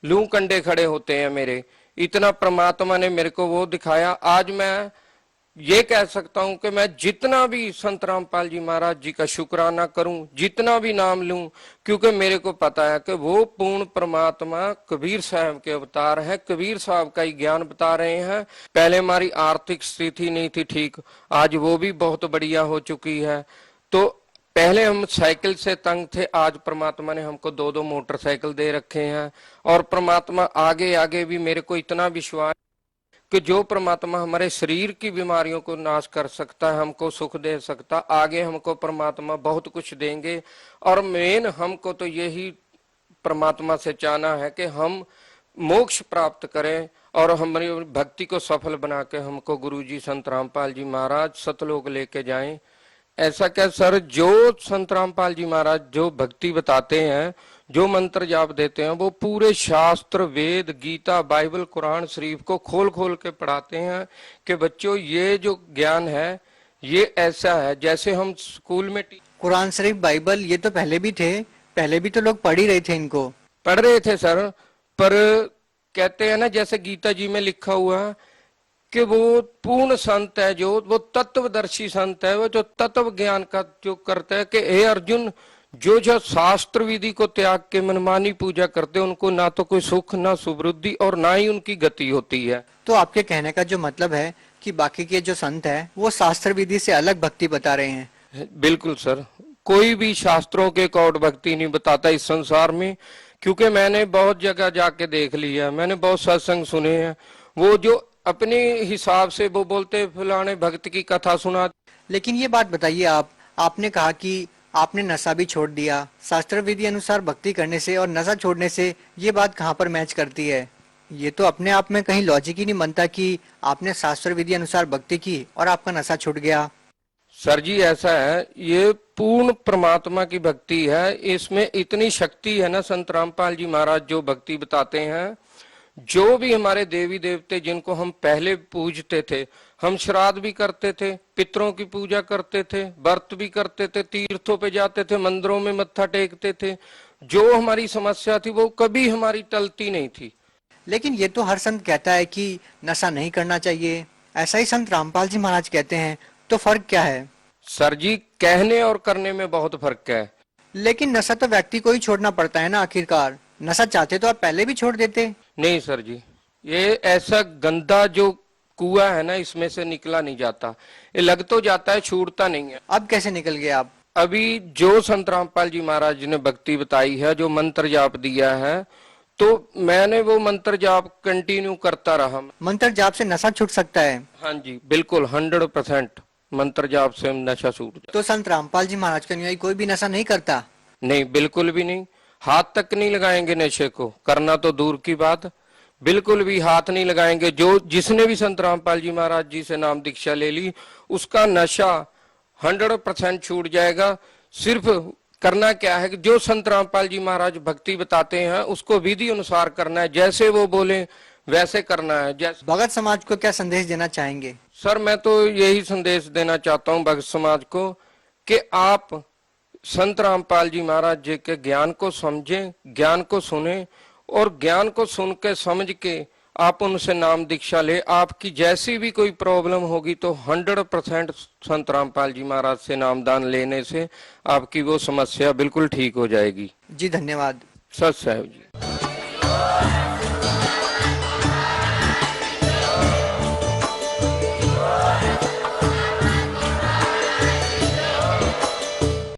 लू कंडे खड़े होते हैं मेरे। इतना परमात्मा ने मेरे को वो दिखाया। आज मैं ये कह सकता हूं कि मैं जितना भी संत रामपाल जी महाराज जी का शुक्राना करूं, जितना भी नाम लूं, क्योंकि मेरे को पता है कि वो पूर्ण परमात्मा कबीर साहब के अवतार हैं। कबीर साहब का ही ज्ञान बता रहे हैं। पहले हमारी आर्थिक स्थिति नहीं थी ठीक, आज वो भी बहुत बढ़िया हो चुकी है। तो पहले हम साइकिल से तंग थे, आज परमात्मा ने हमको 2-2 मोटरसाइकिल दे रखे हैं। और परमात्मा आगे आगे भी, मेरे को इतना विश्वास कि जो परमात्मा हमारे शरीर की बीमारियों को नाश कर सकता है, हमको सुख दे सकता, आगे हमको परमात्मा बहुत कुछ देंगे। और मेन हमको तो यही परमात्मा से चाहना है कि हम मोक्ष प्राप्त करें और हमारी भक्ति को सफल बना के हमको गुरु जी संत रामपाल जी महाराज सतलोक लेके जाएं। ऐसा क्या सर, जो संत रामपाल जी महाराज जो भक्ति बताते हैं, जो मंत्र जाप देते हैं, वो पूरे शास्त्र, वेद, गीता, बाइबल, कुरान शरीफ को खोल खोल के पढ़ाते हैं कि बच्चों ये जो ज्ञान है ये ऐसा है जैसे हम स्कूल में कुरान शरीफ, बाइबल ये तो पहले भी थे, पहले भी तो लोग पढ़ ही रहे थे, इनको पढ़ रहे थे सर। पर कहते हैं ना, जैसे गीता जी में लिखा हुआ है कि वो पूर्ण संत है, जो वो तत्वदर्शी संत है, वो जो तत्व ज्ञान का जो करता है कि हे अर्जुन, जो जो शास्त्र विधि को त्याग के मनमानी पूजा करते हैं, उनको ना तो कोई सुख, ना सुवृद्धि और ना ही उनकी गति होती है। तो आपके कहने का जो मतलब है कि बाकी के जो संत है वो शास्त्र विधि से अलग भक्ति बता रहे हैं। बिल्कुल सर, कोई भी शास्त्रों के अकॉर्ड भक्ति नहीं बताता इस संसार में, क्योंकि मैंने बहुत जगह जाके देख लिया, मैंने बहुत सत्संग सुने हैं, वो जो अपने हिसाब से वो बोलते फलाने भक्त की कथा सुना। लेकिन ये बात बताइए, आपने कहा कि आपने नशा भी छोड़ दिया, शास्त्र विधि अनुसार भक्ति करने से और नशा छोड़ने से ये बात कहाँ पर मैच करती है? ये तो अपने आप में कहीं लॉजिक ही नहीं बनता कि आपने शास्त्र विधि अनुसार भक्ति की और आपका नशा छूट गया। सर जी ऐसा है, ये पूर्ण परमात्मा की भक्ति है, इसमें इतनी शक्ति है ना। संत रामपाल जी महाराज जो भक्ति बताते हैं, जो भी हमारे देवी देवते जिनको हम पहले पूजते थे, हम श्राद्ध भी करते थे, पितरों की पूजा करते थे, व्रत भी करते थे, तीर्थों पे जाते थे, मंदिरों में मत्था टेकते थे, जो हमारी समस्या थी वो कभी हमारी टलती नहीं थी। लेकिन ये तो हर संत कहता है कि नशा नहीं करना चाहिए, ऐसा ही संत रामपाल जी महाराज कहते हैं, तो फर्क क्या है? सर जी, कहने और करने में बहुत फर्क है। लेकिन नशा तो व्यक्ति को ही छोड़ना पड़ता है ना आखिरकार। नशा चाहते तो आप पहले भी छोड़ देते। नहीं सर जी, ये ऐसा गंदा जो कुआं है ना, इसमें से निकला नहीं जाता, ये लग तो जाता है, छूटता नहीं है। अब कैसे निकल गए आप? अभी जो संत रामपाल जी महाराज ने भक्ति बताई है, जो मंत्र जाप दिया है, तो मैंने वो मंत्र जाप कंटिन्यू करता रहा। मंत्र जाप से नशा छूट सकता है? हाँ जी बिल्कुल, 100% मंत्र जाप से नशा छूट जाता। तो संत रामपाल जी महाराज का अनुयायी कोई भी नशा नहीं करता? नहीं, बिल्कुल भी नहीं, हाथ तक नहीं लगाएंगे नशे को, करना तो दूर की बात, बिल्कुल भी हाथ नहीं लगाएंगे। जो जिसने भी संत रामपाल जी महाराज जी से नाम दीक्षा ले ली, उसका नशा 100% छूट जाएगा। सिर्फ करना क्या है कि जो संत रामपाल जी महाराज भक्ति बताते हैं उसको विधि अनुसार करना है, जैसे वो बोले वैसे करना है। जैसे भगत समाज को क्या संदेश देना चाहेंगे? सर मैं तो यही संदेश देना चाहता हूँ भगत समाज को कि आप संत रामपाल जी महाराज जी के ज्ञान को समझें, ज्ञान को सुने और ज्ञान को सुन के समझ के आप उनसे नाम दीक्षा ले। आपकी जैसी भी कोई प्रॉब्लम होगी तो 100% संत रामपाल जी महाराज से नामदान लेने से आपकी वो समस्या बिल्कुल ठीक हो जाएगी। जी धन्यवाद। सच साहब जी।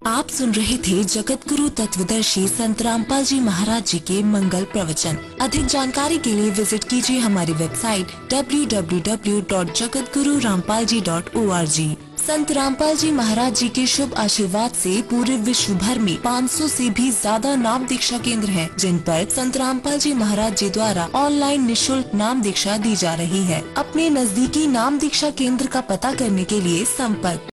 आप सुन रहे थे जगत गुरु तत्वदर्शी संत रामपाल जी महाराज जी के मंगल प्रवचन। अधिक जानकारी के लिए विजिट कीजिए हमारी वेबसाइट www.jagatgururampalji.org। संत रामपाल जी महाराज जी के शुभ आशीर्वाद से पूरे विश्व भर में 500 से भी ज्यादा नाम दीक्षा केंद्र हैं, जिन पर संत रामपाल जी महाराज जी द्वारा ऑनलाइन निशुल्क नाम दीक्षा दी जा रही है। अपने नजदीकी नाम दीक्षा केंद्र का पता करने के लिए संपर्क